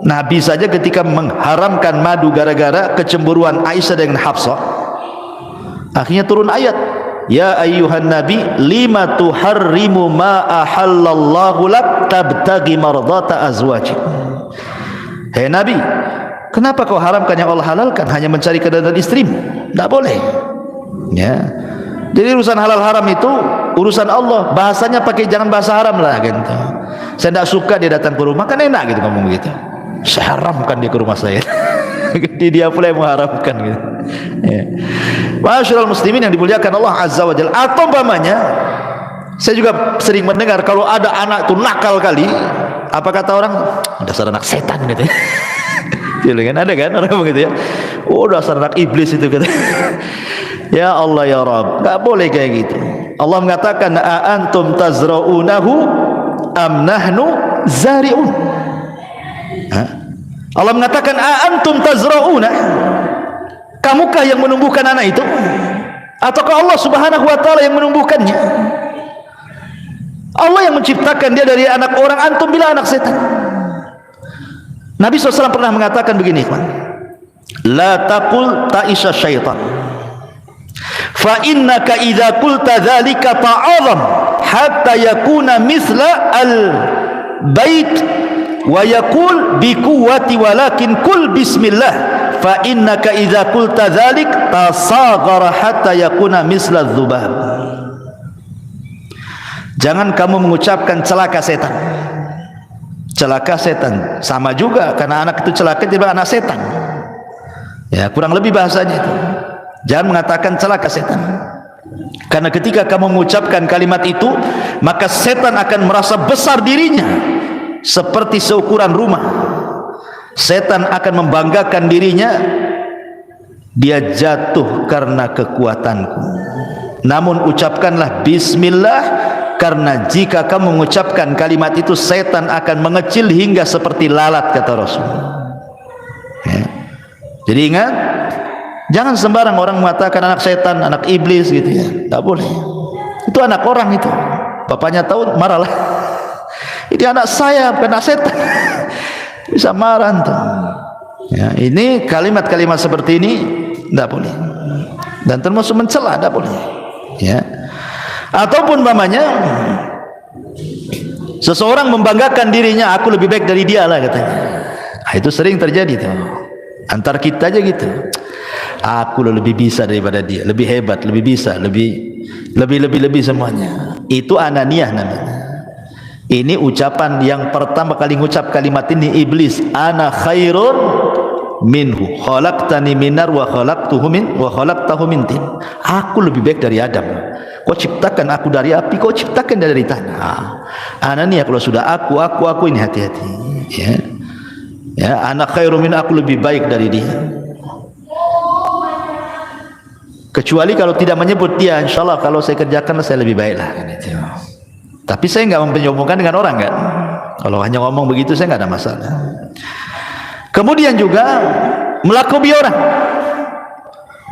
Nabi saja ketika mengharamkan madu gara-gara kecemburuan Aisyah dengan Hafsah, akhirnya turun ayat, ya ayyuhan nabi lima tuharrimu ma ahallallahu lak tabtagi mardata azwajik. Hei Nabi, kenapa kau haramkan yang Allah halalkan, hanya mencari keridhaan istrimu? Tidak boleh. Ya. Jadi urusan halal haram itu urusan Allah. Bahasanya pakai jangan bahasa haram lah gitu. Saya tidak suka dia datang ke rumah, kan enak gitu ngomong begitu. Saya haramkan dia ke rumah saya. Jadi dia pula yang mengharamkan gitu. Ya. Masyaallah muslimin yang dimuliakan Allah Azza wa Jalla. Atau umpamanya, saya juga sering mendengar kalau ada anak itu nakal kali, apa kata orang? Dasar anak setan gitu. Kan ada kan orang begitu ya. Oh dasar anak iblis itu gitu. Ya Allah ya Rabb, enggak boleh kayak gitu. Allah mengatakan a antum tazra'unahu am nahnu zari'un. Allah mengatakan a antum tazra'una, kamukah yang menumbuhkan anak itu ataukah Allah Subhanahu wa taala yang menumbuhkannya? Allah yang menciptakan dia dari anak orang, antum bilang anak setan. Nabi SAW pernah mengatakan begini, la taqul ta'isha syaitan, fa innaka idza qulta dzalika ta'azam hatta yakuna misla al-bait wa yaqul bi quwwati walakin kul bismillah fa innaka idza qulta dzalik tasaghara hatta yakuna misla dzubab. Jangan kamu mengucapkan celaka setan. Celaka setan sama juga, karena anak itu celaka jadi anak setan. Ya, kurang lebih bahasanya itu. Jangan mengatakan celaka setan. Karena ketika kamu mengucapkan kalimat itu, maka setan akan merasa besar dirinya seperti seukuran rumah. Setan akan membanggakan dirinya, dia jatuh karena kekuatanku. Namun ucapkanlah bismillah, karena jika kamu mengucapkan kalimat itu, setan akan mengecil hingga seperti lalat, kata Rasul. Ya. Jadi ingat, jangan sembarang orang mengatakan anak setan, anak iblis gitu ya. Tak boleh. Itu anak orang itu. Bapaknya tahu marahlah. Ini anak saya, bukan anak setan. Bisa marah tuh. Ya, ini kalimat-kalimat seperti ini tidak boleh. Dan termasuk mencela, tidak boleh. Ya. Ataupun mamanya seseorang membanggakan dirinya, aku lebih baik dari dia lah katanya. Nah, itu sering terjadi tuh. Antar kita aja gitu. Aku lebih bisa daripada dia, lebih hebat, lebih bisa, lebih semuanya. Itu ananiyah namanya. Ini ucapan yang pertama kali ngucap kalimat ini iblis, ana khairun minhu khalaqtani minar wa khalaqtahu min tin. Aku lebih baik dari Adam. Kau ciptakan aku dari api, kau ciptakan dari tanah. Anania, kalau sudah aku ini hati-hati. Ya, ya, anak khairun min, aku lebih baik dari dia. Kecuali kalau tidak menyebut dia, insyaallah kalau saya kerjakan saya lebih baik lah. Tapi saya enggak menyombongkan dengan orang kan. Kalau hanya ngomong begitu saya enggak ada masalah. Kemudian juga melakobi orang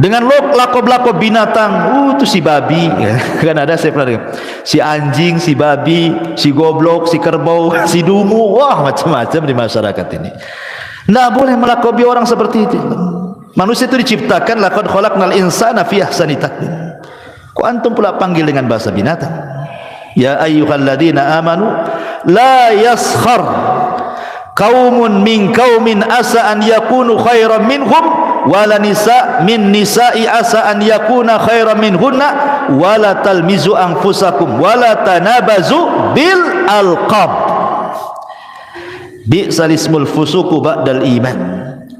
dengan lakob-lakob binatang. Itu si babi ya. Kan ada, saya pernah dengar, si anjing, si babi, si goblok, si kerbau, si dungu. Wah, macam-macam di masyarakat ini. Tidak boleh melakobi orang seperti itu. Manusia itu diciptakan laqad khalaqnal insana fi ahsani taqwim. Kok antum pula panggil dengan bahasa binatang? Ya ayyuhalladzina amanu la yaskhar qaumun min qaumin asa an yakunu khairan minhum wala nisa min nisa'i asa an yakuna khairan minhunna wala talmizu anfusakum wala tanabazu bil alqab bi'sal ismul fusuku ba'dal iman.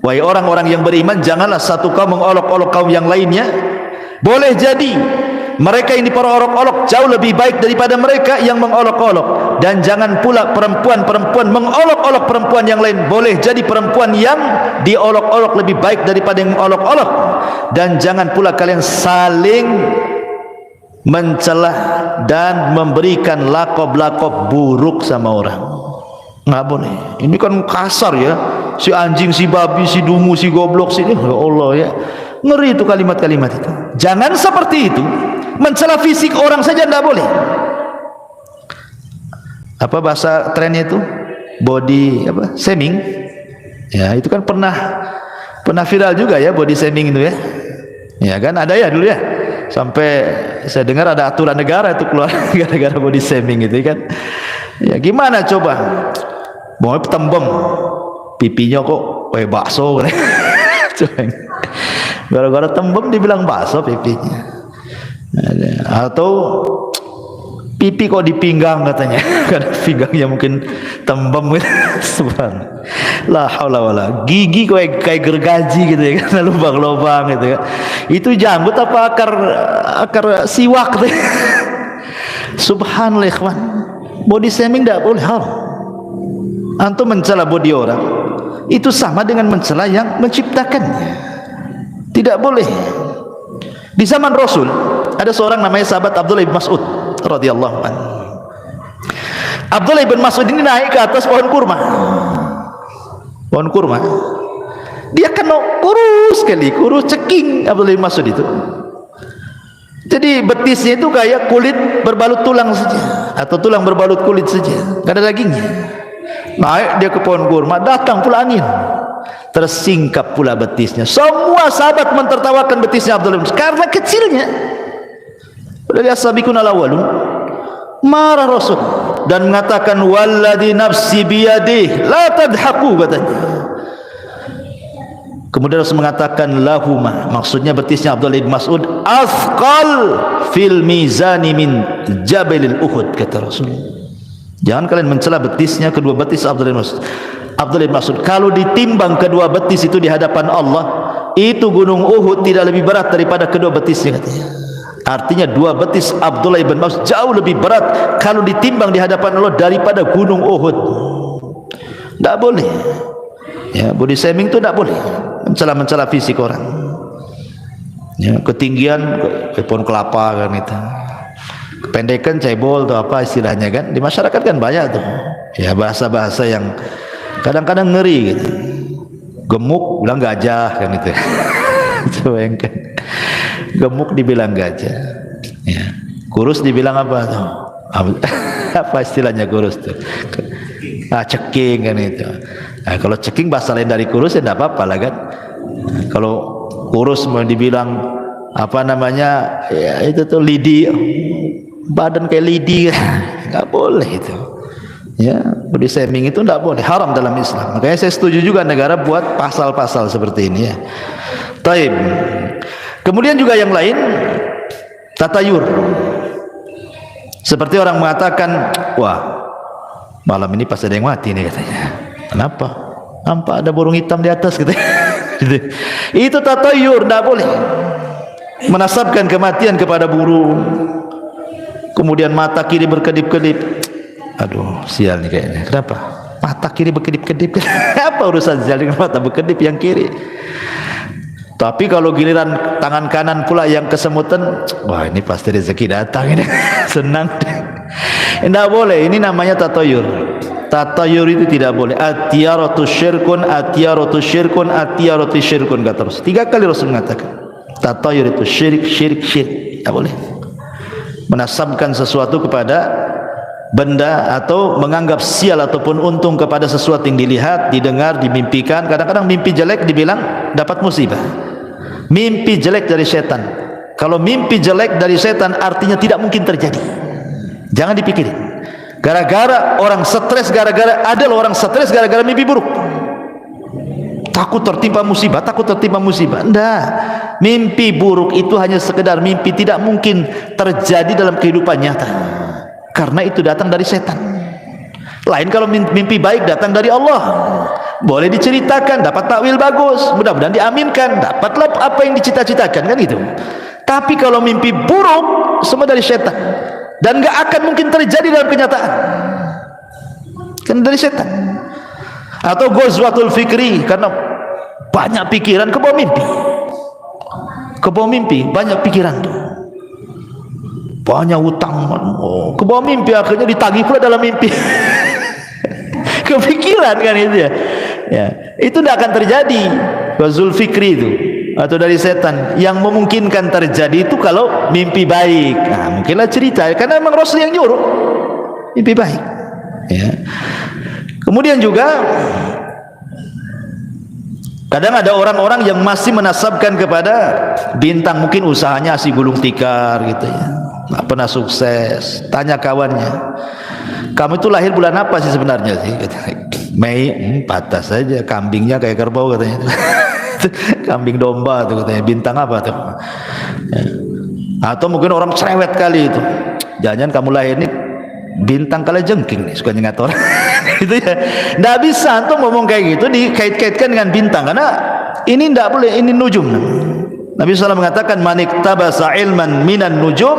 Wahai orang-orang yang beriman, janganlah satu kaum mengolok-olok kaum yang lainnya. Boleh jadi mereka ini para olok-olok jauh lebih baik daripada mereka yang mengolok-olok, dan jangan pula perempuan-perempuan mengolok-olok perempuan yang lain. Boleh jadi perempuan yang diolok-olok lebih baik daripada yang mengolok-olok, dan jangan pula kalian saling mencelah dan memberikan lakob-lakob buruk sama orang. Nggak boleh. Ini kan kasar ya, si anjing, si babi, si dungu, si goblok, si ya Allah ya, ngeri itu kalimat-kalimat itu. Jangan seperti itu. Mencela fisik orang saja tidak boleh. Apa bahasa trennya itu? Body apa? Shaming. Ya, itu kan pernah viral juga ya, body shaming itu ya. Ya kan ada ya dulu ya. Sampai saya dengar ada aturan negara itu keluar gara-gara body shaming itu kan. Ya gimana coba? Mau tembem pipinya kok kayak bakso. Gara-gara tembem dibilang bakso pipinya. Atau pipi kok di pinggang katanya, karena pinggangnya mungkin tembem gitu. Subhanallah, la haula wala, gigi kayak gergaji gitu ya, karena lubang-lubang gitu ya. Itu janggut apa akar siwak gitu. Subhanallah ikhwan, body shaming tidak boleh. Antum mencela body orang itu sama dengan mencela yang menciptakannya. Tidak boleh. Di zaman Rasul ada seorang namanya sahabat Abdullah bin Mas'ud radhiyallahu anhu. Abdullah bin Mas'ud ini naik ke atas pohon kurma. Pohon kurma. Dia kan kurus sekali, kurus ceking Abdullah bin Mas'ud itu. Jadi betisnya itu kayak kulit berbalut tulang saja, atau tulang berbalut kulit saja, enggak ada dagingnya. Naik dia ke pohon kurma, datang pula angin, tersingkap pula betisnya. Semua sahabat mentertawakan betisnya Abdullah bin Mas'ud karena kecilnya. Dari as-sabiqun al-awwalun. Marah Rasul dan mengatakan walladzi nafsi biyadihi la tadhaku, katanya. Kemudian Rasul mengatakan lahuma, maksudnya betisnya Abdullah bin Mas'ud, asqal fil mizani min jabalil Uhud, kata Rasul. Jangan kalian mencela betisnya, kedua betis Abdullah bin Mas'ud. Abdullah bin Mas'ud, kalau ditimbang kedua betis itu di hadapan Allah, itu gunung Uhud tidak lebih berat daripada kedua betisnya, katanya. Artinya dua betis Abdullah bin Mas'ud jauh lebih berat kalau ditimbang di hadapan Allah daripada gunung Uhud. Tidak boleh. Ya, body shaming itu tidak boleh. Mencela fisik orang. Ya, ketinggian pohon kelapa kan itu. Kependekan cebol atau apa istilahnya kan. Di masyarakat kan banyak tuh. Ya, bahasa-bahasa yang kadang-kadang ngeri gitu. Gemuk bilang gajah kan itu. Coba yang kan. Gemuk dibilang gajah, ya. Kurus dibilang apa tuh? Apa istilahnya kurus tuh? Ceking kan itu. Nah, kalau ceking bahasa lain dari kurus ya tidak apa-apa lah kan. Nah, kalau kurus mau dibilang apa namanya? Ya itu tuh lidi, badan kayak lidi, nggak boleh itu. Ya, body shaming itu tidak boleh, haram dalam Islam. Makanya saya setuju juga negara buat pasal-pasal seperti ini ya. Taib. Kemudian juga yang lain, tatayur. Seperti orang mengatakan, wah malam ini pas ada yang mati nih, katanya. Kenapa? Nampak ada burung hitam di atas, katanya. Itu tatayur, tidak boleh. Menasabkan kematian kepada burung. Kemudian mata kiri berkedip-kedip. Aduh, sial nih kayaknya. Kenapa? Mata kiri berkedip-kedip. Apa urusan sial dengan mata berkedip yang kiri? Tapi kalau giliran tangan kanan pula yang kesemutan, wah ini pasti rezeki datang ini. Senang. Tidak boleh, ini namanya tatayur. Tatayur itu tidak boleh. Atiyaratu syirkun, atiyaratu syirkun, atiyaratu syirkun, kata Rasul. 3 kali Rasul mengatakan tatayur itu syirik, syirik, syirik. Tidak boleh menasabkan sesuatu kepada benda atau menganggap sial ataupun untung kepada sesuatu yang dilihat, didengar, dimimpikan. Kadang-kadang mimpi jelek dibilang dapat musibah. Mimpi jelek dari setan. Kalau mimpi jelek dari setan artinya tidak mungkin terjadi. Jangan dipikirin. Gara-gara orang stres, gara-gara mimpi buruk. takut tertimpa musibah, takut tertimpa musibah. Enggak. Mimpi buruk itu hanya sekedar mimpi, tidak mungkin terjadi dalam kehidupan nyata. Karena itu datang dari setan. Lain kalau mimpi baik datang dari Allah. Boleh diceritakan, dapat takwil bagus, mudah-mudahan diaminkan, dapatlah apa yang dicita-citakan, kan gitu. Tapi kalau mimpi buruk semua dari setan dan enggak akan mungkin terjadi dalam kenyataan. Kan dari setan. Atau ghazwatul fikri, karena banyak pikiran ke bawah mimpi. Ke bawah mimpi banyak pikiran tuh. Banyak hutang, ke bawah mimpi, akhirnya ditagih pula dalam mimpi. Kepikiran kan itu ya. Ya, itu tidak akan terjadi. Ghazwatul fikri itu atau dari setan. Yang memungkinkan terjadi itu kalau mimpi baik. Nah, mungkinlah cerita, karena memang Rasul yang nyuruh mimpi baik. Ya. Kemudian juga kadang ada orang-orang yang masih menasabkan kepada bintang, mungkin usahanya si gulung tikar gitu ya, nggak pernah sukses. Tanya kawannya, kamu itu lahir bulan apa sih sebenarnya sih? Mei. Patah saja, kambingnya kayak kerbau katanya. Kambing domba tuh katanya, bintang apa tuh? Ya. Atau mungkin orang cerewet kali itu, jangan kamu lahir nih bintang kalajengking nih, suka nyengat orang. Gitu ya. Nggak bisa tuh ngomong kayak gitu dikait-kaitkan dengan bintang, karena ini nggak boleh, ini nujum. Nabi SAW mengatakan, man iktabasa ilman minan nujum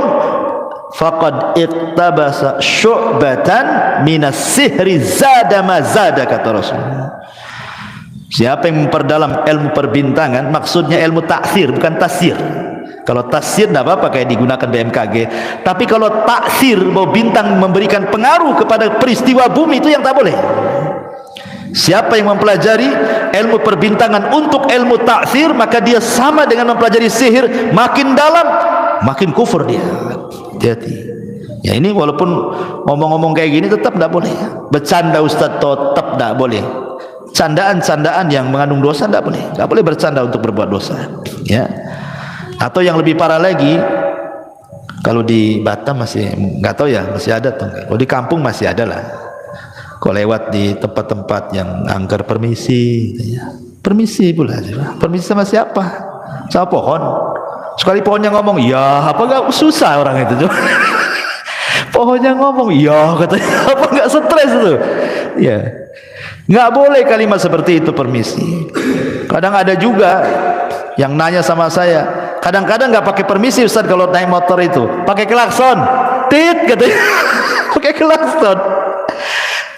faqad iktabasa syu'batan minas sihri zada ma zada, kata Rasul. Siapa yang memperdalam ilmu perbintangan, maksudnya ilmu taksir bukan tasir. Kalau tasir tidak apa-apa kayak digunakan BMKG, tapi kalau taksir, bahwa bintang memberikan pengaruh kepada peristiwa bumi, itu yang tak boleh. Siapa yang mempelajari ilmu perbintangan untuk ilmu taksir, maka dia sama dengan mempelajari sihir, makin dalam makin kufur dia. Hati-hati. Ya, ini walaupun ngomong-ngomong kayak gini tetap tidak boleh. Bercanda Ustaz tetap tidak boleh. Candaan-candaan yang mengandung dosa tidak boleh. Tidak boleh bercanda untuk berbuat dosa. Ya. Atau yang lebih parah lagi, kalau di Batam masih nggak tahu ya, masih ada tuh. Kalau di kampung masih ada lah. Kalau lewat di tempat-tempat yang angker permisi, gitu ya. Permisi pula, permisi sama siapa? Sama pohon. Sekali pohonnya ngomong, ya apa nggak susah orang itu? Pohonnya ngomong, ya katanya, apa nggak stres itu? Ya, nggak boleh kalimat seperti itu, permisi. Kadang ada juga yang nanya sama saya, kadang-kadang nggak pakai permisi Ustaz kalau naik motor itu, pakai klakson, tit katanya. Pakai klakson.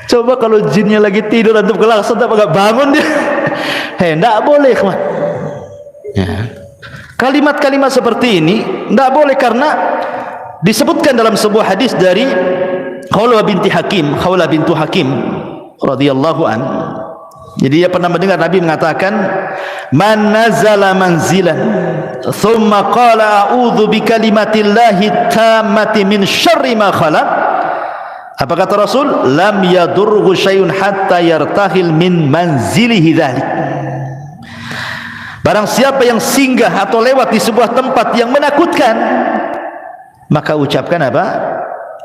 Coba kalau jinnya lagi tidur antum klakson, apa nggak bangun dia? Nggak boleh, kawan. Ya. Kalimat-kalimat seperti ini nggak boleh, karena disebutkan dalam sebuah hadis dari Khawlah binti Hakim radhiyallahu an. Jadi dia pernah mendengar Nabi mengatakan, man nazala manzilan thumma qala a'udzu bikalimatillahi tammati min syarri ma khalaq. Apa kata Rasul? Lam yadurhu syai'un hatta yartahil min manzilihi dzalik. Barang siapa yang singgah atau lewat di sebuah tempat yang menakutkan, maka ucapkan apa?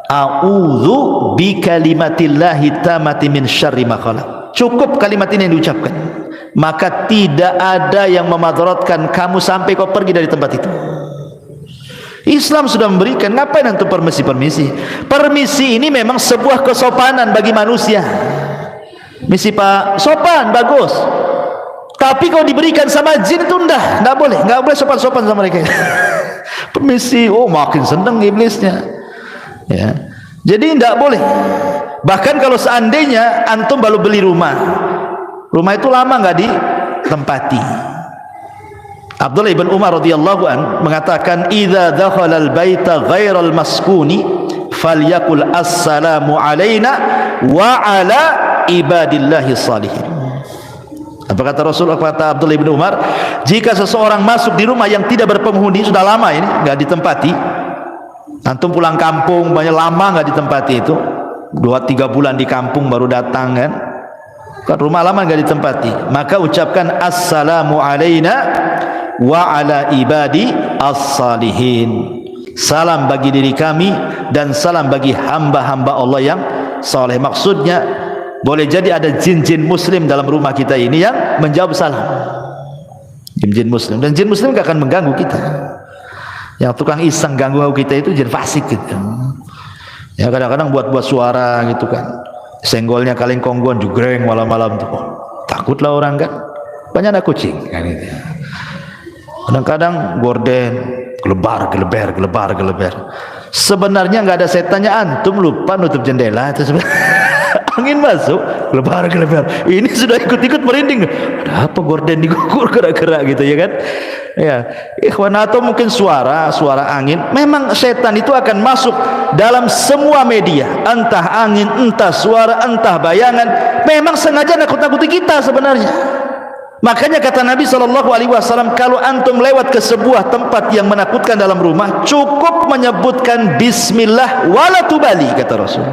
A'udzu bikalimatillahi tammati min syarri ma khalaq. Cukup kalimat ini yang diucapkan, maka tidak ada yang memadaratkan kamu sampai kau pergi dari tempat itu. Islam sudah memberikan, ngapain antum permisi? Permisi ini memang sebuah kesopanan bagi manusia. Misi Pak, sopan, bagus. Tapi kalau diberikan sama jin itu enggak boleh sopan-sopan sama mereka. Permisi, oh makin senang iblisnya. Ya. Jadi enggak boleh. Bahkan kalau seandainya antum baru beli rumah itu lama nggak ditempati. Abdullah ibn Umar radhiyallahu an mengatakan, idza dakhala al-baita ghairal maskuni falyakul assalamu alaina wa ala ibadillahi salihin. Apa kata Rasul, kata Abdullah ibn Umar, jika seseorang masuk di rumah yang tidak berpenghuni, sudah lama ini nggak ditempati, antum pulang kampung banyak lama nggak ditempati, itu 2-3 bulan di kampung baru datang kan rumah lama nggak ditempati, maka ucapkan assalamu alaina wa ala ibadi as-salihin. Salam bagi diri kami dan salam bagi hamba-hamba Allah yang saleh. Maksudnya boleh jadi ada jin-jin muslim dalam rumah kita ini yang menjawab salam. Jin muslim, dan jin muslim gak akan mengganggu kita. Yang tukang iseng ganggu kita itu jin fasik gitu. Ya kadang-kadang buat suara gitu kan, senggolnya kaleng konggon jugreng malam-malam tuh. Takutlah orang kan, banyak anak kucing kan gitu. Kadang-kadang gorden gelebar. Sebenarnya nggak ada setannya, antum lupa nutup jendela itu angin masuk gelebar. Ini sudah ikut-ikut merinding. Ada apa gorden digugur gerak-gerak gitu ya kan? Ya, ikhwan, atau mungkin suara angin. Memang setan itu akan masuk dalam semua media, entah angin, entah suara, entah bayangan. Memang sengaja nakut-nakuti kita sebenarnya. Makanya kata Nabi SAW, kalau antum lewat ke sebuah tempat yang menakutkan dalam rumah, cukup menyebutkan bismillah wala tubali, kata Rasul.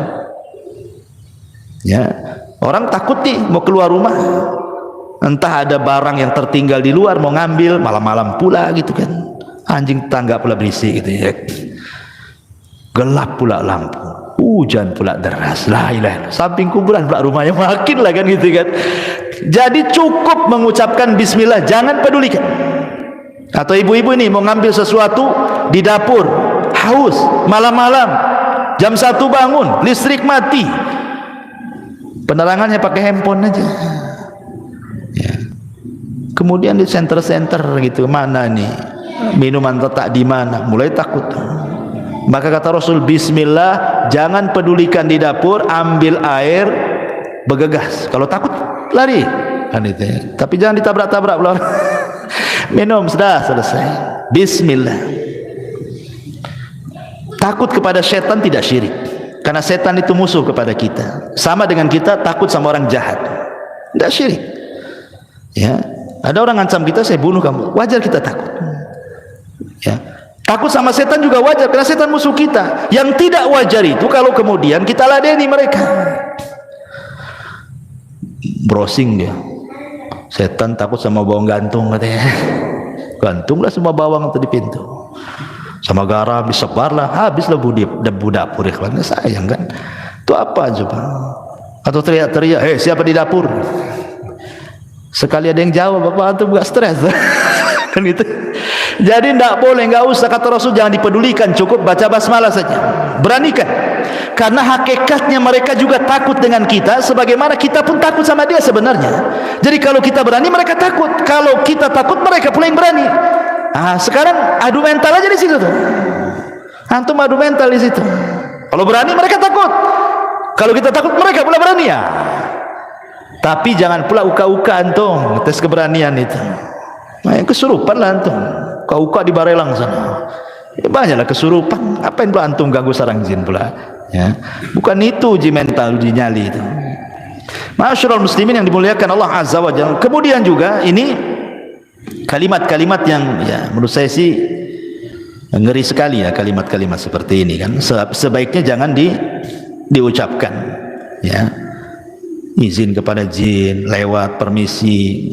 Ya, orang takut nih mau keluar rumah, entah ada barang yang tertinggal di luar mau ngambil, malam-malam pula gitu kan, anjing tangga pula berisik gitu ya, gelap pula lampu, hujan pula deras, la ilaha illallah, samping kuburan pula rumahnya, makin lah kan gitu kan. Jadi cukup mengucapkan bismillah, jangan pedulikan. Atau ibu-ibu ini mau ngambil sesuatu di dapur, haus, malam-malam, jam 1 bangun, listrik mati, penerangannya pakai handphone aja ya. Kemudian di center gitu, mana nih minuman letak di mana, mulai takut. Maka kata Rasul, bismillah, jangan pedulikan di dapur, ambil air, bergegas. Kalau takut lari kan itu ya. Tapi jangan ditabrak-tabrak pula. Minum sudah selesai, bismillah. Takut kepada setan tidak syirik, karena setan itu musuh kepada kita, sama dengan kita takut sama orang jahat, tidak syirik ya. Ada orang ngancam kita, saya bunuh kamu, wajar kita takut ya. Takut sama setan juga wajar, karena setan musuh kita. Yang tidak wajar itu kalau kemudian kita ladeni mereka. Browsing dia, setan takut sama bawang gantung katanya. Gantunglah semua bawang itu di pintu, sama garam disebarlah, habislah debu dapur. Ikhwan, sayang kan? Itu apa coba? Atau teriak-teriak, siapa di dapur? Sekali ada yang jawab, apa antum gak stres? Kan itu. Jadi tidak boleh, nggak usah, kata Rasul, jangan dipedulikan, cukup baca basmalah saja. Beranikan, karena hakikatnya mereka juga takut dengan kita, sebagaimana kita pun takut sama dia sebenarnya. Jadi kalau kita berani, mereka takut. Kalau kita takut, mereka pula yang berani. Sekarang adu mental aja di situ tuh. Antum adu mental di situ. Kalau berani, mereka takut. Kalau kita takut, mereka pula berani ya. Tapi jangan pula uka-uka antum tes keberanian itu. Yang kesurupan lah antum. Uka-uka di Barelang sana. Banyaklah kesurupan. Apa yang pula antum ganggu sarang jin pula? Ya. Bukan itu uji mental, uji nyali itu. Ma'asyiral muslimin yang dimuliakan Allah Azza wa Jalla. Kemudian juga ini kalimat-kalimat yang ya menurut saya sih ngeri sekali ya, kalimat-kalimat seperti ini kan. Sebaiknya jangan diucapkan ya. Izin kepada jin lewat permisi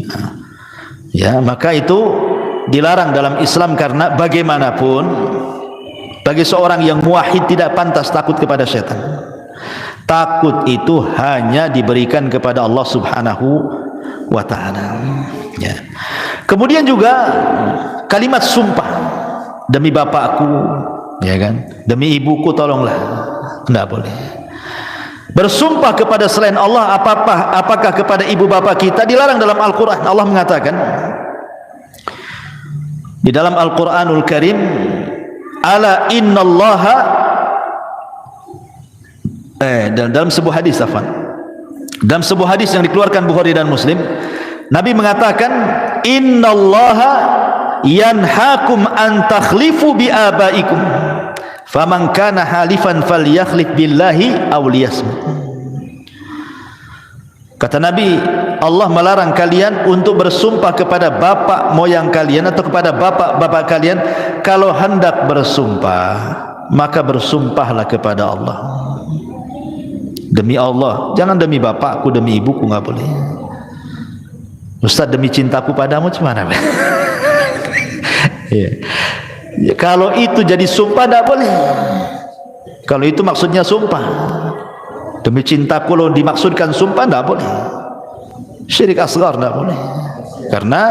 ya, maka itu dilarang dalam Islam, karena bagaimanapun bagi seorang yang muwahhid tidak pantas takut kepada setan. Takut itu hanya diberikan kepada Allah Subhanahu wa ta'ala ya. Kemudian juga kalimat sumpah, demi bapakku ya kan, demi ibuku tolonglah, tidak boleh. Bersumpah kepada selain Allah, apakah kepada ibu bapak kita, dilarang dalam Al-Quran. Allah mengatakan di dalam Al-Quranul Karim, ala innallaha, dalam sebuah hadis, dalam sebuah hadis yang dikeluarkan Bukhari dan Muslim, Nabi mengatakan, innallaha yanhakum an takhlifu bi abaikum, faman kana halifan falyakhlif billahi aw liyasmut. Kata Nabi, Allah melarang kalian untuk bersumpah kepada bapak moyang kalian atau kepada bapak-bapak kalian. Kalau hendak bersumpah, maka bersumpahlah kepada Allah. Demi Allah, jangan demi bapakku, demi ibuku, nggak boleh. Ustaz, demi cintaku padamu gimana? Ya. Ya, kalau itu jadi sumpah tidak boleh. Kalau itu maksudnya sumpah. Demi cintaku lo dimaksudkan sumpah, tidak boleh. Syirik asghar tidak boleh. Karena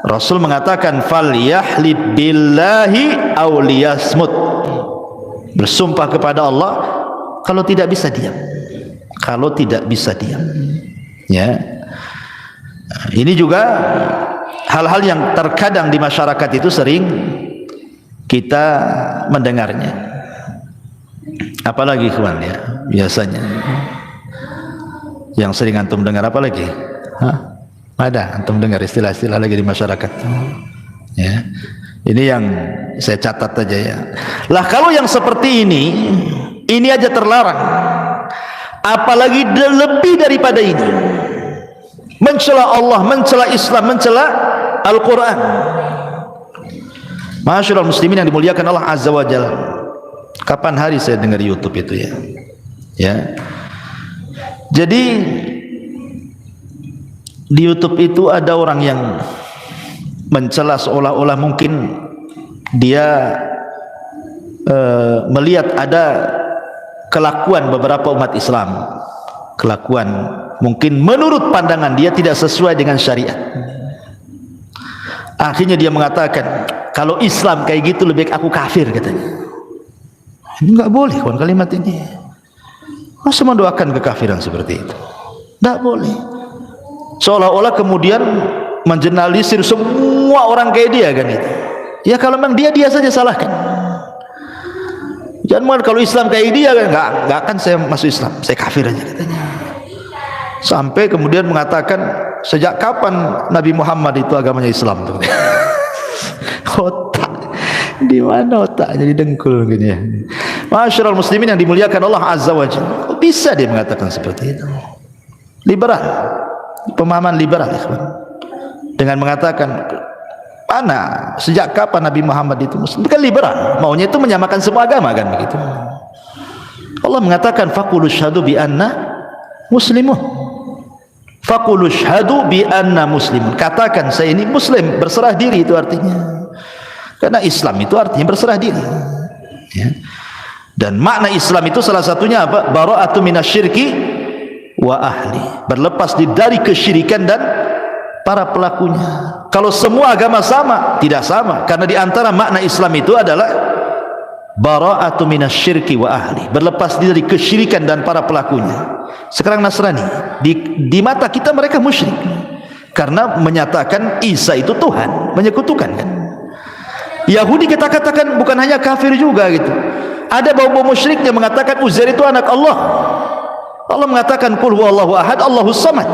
Rasul mengatakan falyahlib billahi aw liyasmut. Bersumpah kepada Allah, kalau tidak bisa diam. Kalau tidak bisa diam. Ya. Ini juga hal-hal yang terkadang di masyarakat itu sering kita mendengarnya. Apalagi kawan ya, biasanya yang sering antum dengar apa lagi? Ada antum dengar istilah-istilah lagi di masyarakat. Ya. Ini yang saya catat aja ya. Lah kalau yang seperti ini aja terlarang. Apalagi lebih daripada ini. Mencela Allah, mencela Islam, mencela Al-Quran. Masyaallah muslimin yang dimuliakan Allah Azza wa Jalla. Kapan hari saya dengar YouTube itu ya? Ya. Jadi di YouTube itu ada orang yang mencela seolah-olah mungkin dia melihat ada kelakuan beberapa umat Islam, kelakuan mungkin menurut pandangan dia tidak sesuai dengan syariat. Akhirnya dia mengatakan, kalau Islam kayak gitu lebih baik aku kafir, katanya. Ini enggak boleh kawan kalimat ini. Masa mendoakan kekafiran seperti itu? Enggak boleh. Seolah-olah kemudian mengeneralisir semua orang kayak dia kan itu. Ya kalau memang dia saja salahkan. Jangan kalau Islam kayak dia kan enggak akan saya masuk Islam, saya kafir aja katanya. Sampai kemudian mengatakan sejak kapan Nabi Muhammad itu agamanya Islam tuh. Otak di mana otak jadi dengkul gini ya. Masyaallah muslimin yang dimuliakan Allah Azza wa Jalla. Kok bisa dia mengatakan seperti itu? Liberal. Pemahaman liberal ikhwan. Dengan mengatakan mana sejak kapan Nabi Muhammad itu Muslim? Bukan liberal, maunya itu menyamakan semua agama kan begitu. Allah mengatakan faqulu syahadu bi anna muslimun. Faqulu syahadu bi anna muslimun. Katakan saya ini muslim, berserah diri itu artinya. Karena Islam itu artinya berserah diri. Ya. Dan makna Islam itu salah satunya apa? Bara'atu minasyirki wa ahli. Berlepas dari kesyirikan dan para pelakunya. Kalau semua agama sama, tidak sama. Karena di antara makna Islam itu adalah bara'atu minasyirki wa ahli. Berlepas dari kesyirikan dan para pelakunya. Sekarang Nasrani, di mata kita mereka musyrik. Karena menyatakan Isa itu Tuhan, menyekutukan kan. Yahudi kita katakan bukan hanya kafir juga gitu. Ada bau-bau musyriknya mengatakan Uzair itu anak Allah. Allah mengatakan qul huwallahu ahad, Allahus samad.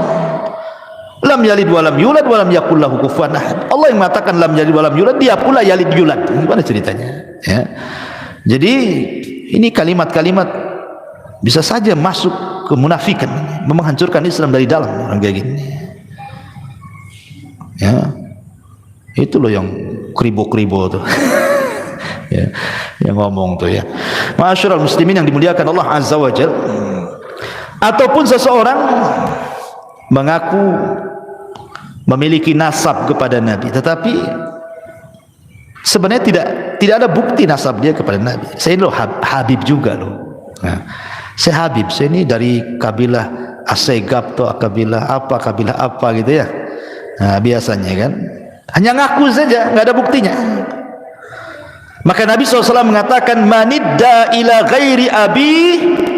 Lam yalid wa lam yulad wa lam yakul lahu kufuwan ahad. Allah yang mengatakan lam yalid wa lam yulad, dia pula yalid yulad. Gimana ceritanya? Ya. Jadi ini kalimat-kalimat bisa saja masuk ke munafikan, menghancurkan Islam dari dalam orang kayak gini. Ya. Itu loh yang kribo-kribo tuh. Ya, yang ngomong tuh ya. Masyaallah muslimin yang dimuliakan Allah Azza wa Jalla. Ataupun seseorang mengaku memiliki nasab kepada Nabi, tetapi sebenarnya tidak ada bukti nasab dia kepada Nabi. Saya ini loh Habib juga loh. Nah, saya Habib, saya ini dari kabilah Asegab atau kabilah apa gitu ya. Nah, biasanya kan hanya ngaku saja, nggak ada buktinya. Maka Nabi SAW mengatakan manidda ila ghairi abi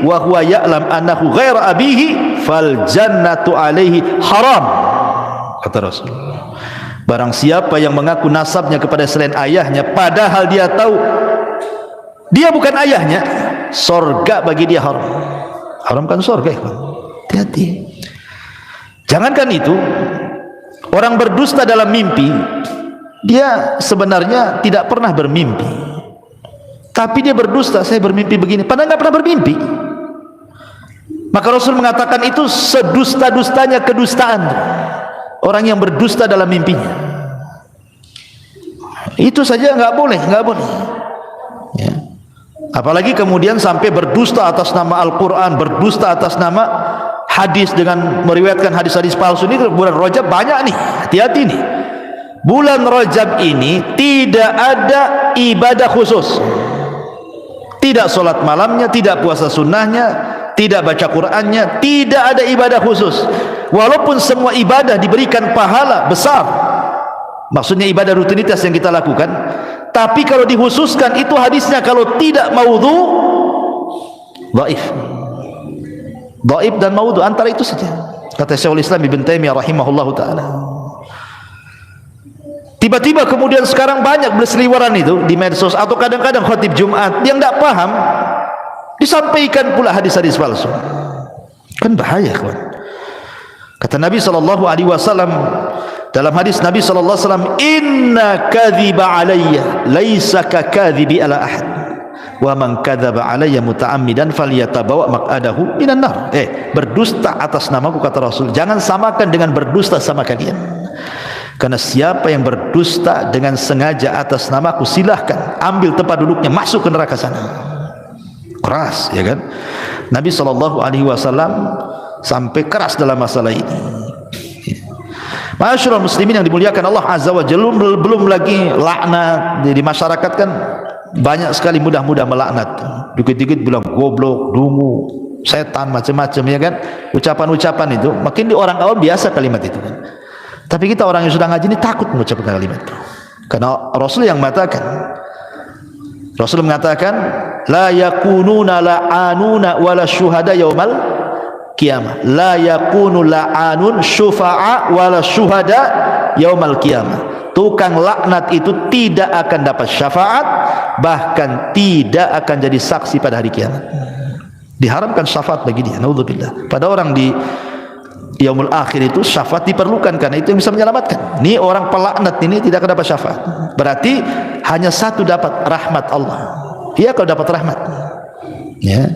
wa huwa ya'lam annahu ghaira abihi fal jannatu alaihi haram, kata Rasulullah. Barang siapa yang mengaku nasabnya kepada selain ayahnya padahal dia tahu dia bukan ayahnya, sorga bagi dia haram. Haramkan sorga, hati-hati. Jangankan itu, orang berdusta dalam mimpi, dia sebenarnya tidak pernah bermimpi, tapi dia berdusta, saya bermimpi begini, padahal nggak pernah bermimpi. Maka Rasul mengatakan itu sedusta-dustanya kedustaan orang yang berdusta dalam mimpinya. Itu saja nggak boleh ya. Apalagi kemudian sampai berdusta atas nama Al-Quran, berdusta atas nama hadis dengan meriwayatkan hadis-hadis palsu. Ini bulan Rajab banyak nih, hati-hati nih. Bulan Rajab ini tidak ada ibadah khusus, tidak sholat malamnya, tidak puasa sunnahnya, tidak baca Qur'annya, tidak ada ibadah khusus. Walaupun semua ibadah diberikan pahala besar, maksudnya ibadah rutinitas yang kita lakukan, tapi kalau dikhususkan itu hadisnya kalau tidak maudhu, dhaif. Dhaif dan maudhu antara itu saja. Kata Syekhul Islam Ibn Taimiyah rahimahullahu taala. Tiba-tiba kemudian sekarang banyak berseliweran itu di medsos atau kadang-kadang khatib Jumat yang tidak paham disampaikan pula hadis-hadis palsu. Kan bahaya, kawan. Kata Nabi SAW dalam hadis Nabi SAW, inna kadhiba alayya laisa ka kadhibi ala ahad wa man kadzaba alayya muta'ammidan falyatabawa maq'adahu minan nar. Berdusta atas namaku, kata Rasul, jangan samakan dengan berdusta sama kalian. Karena siapa yang berdusta dengan sengaja atas namaku, silahkan ambil tempat duduknya, masuk ke neraka sana. Keras, ya kan? Nabi SAW sampai keras dalam masalah ini. Masyaallah muslimin yang dimuliakan Allah Azza wa Jalla, belum lagi laknat di masyarakat kan banyak sekali mudah-mudah melaknat. Dikit-dikit bilang goblok, dungu, setan, macam-macam, ya kan? Ucapan-ucapan itu makin di orang awam biasa kalimat itu kan. Tapi kita orang yang sudah ngaji ini takut mengucapkan kalimat itu. Karena Rasul yang mengatakan, Rasul mengatakan, la yakununa la'anuna wala syuhada yaumal qiyamah. La yakunu la'anun syufa'a wala syuhada yaumal qiyamah. Tukang laknat itu tidak akan dapat syafaat, bahkan tidak akan jadi saksi pada hari kiamat. Diharamkan syafaat bagi dia. Naudzubillah. Pada orang di yaumul akhir itu syafaat diperlukan, karena itu yang bisa menyelamatkan. Ini orang pelaknat ini tidak akan dapat syafaat. Berarti hanya satu dapat, rahmat Allah. Dia kalau dapat rahmat, ya,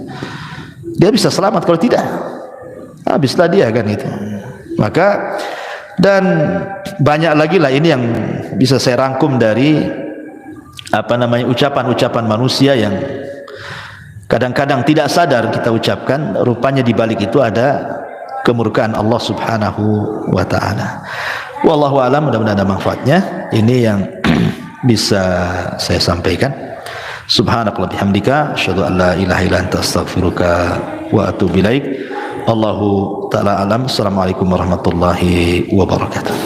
dia bisa selamat. Kalau tidak, habislah dia kan itu. Maka dan banyak lagi lah ini yang bisa saya rangkum dari ucapan-ucapan manusia yang kadang-kadang tidak sadar kita ucapkan. Rupanya di balik itu ada kemurkaan Allah Subhanahu wa taala. Wallahu a'lam, mudah-mudahan ada manfaatnya. Ini yang bisa saya sampaikan. Subhanakallahumma bihamdika asyhadu an la ilaha illa anta astaghfiruka wa atubu ilaik. Allahu taala alam. Assalamualaikum warahmatullahi wabarakatuh.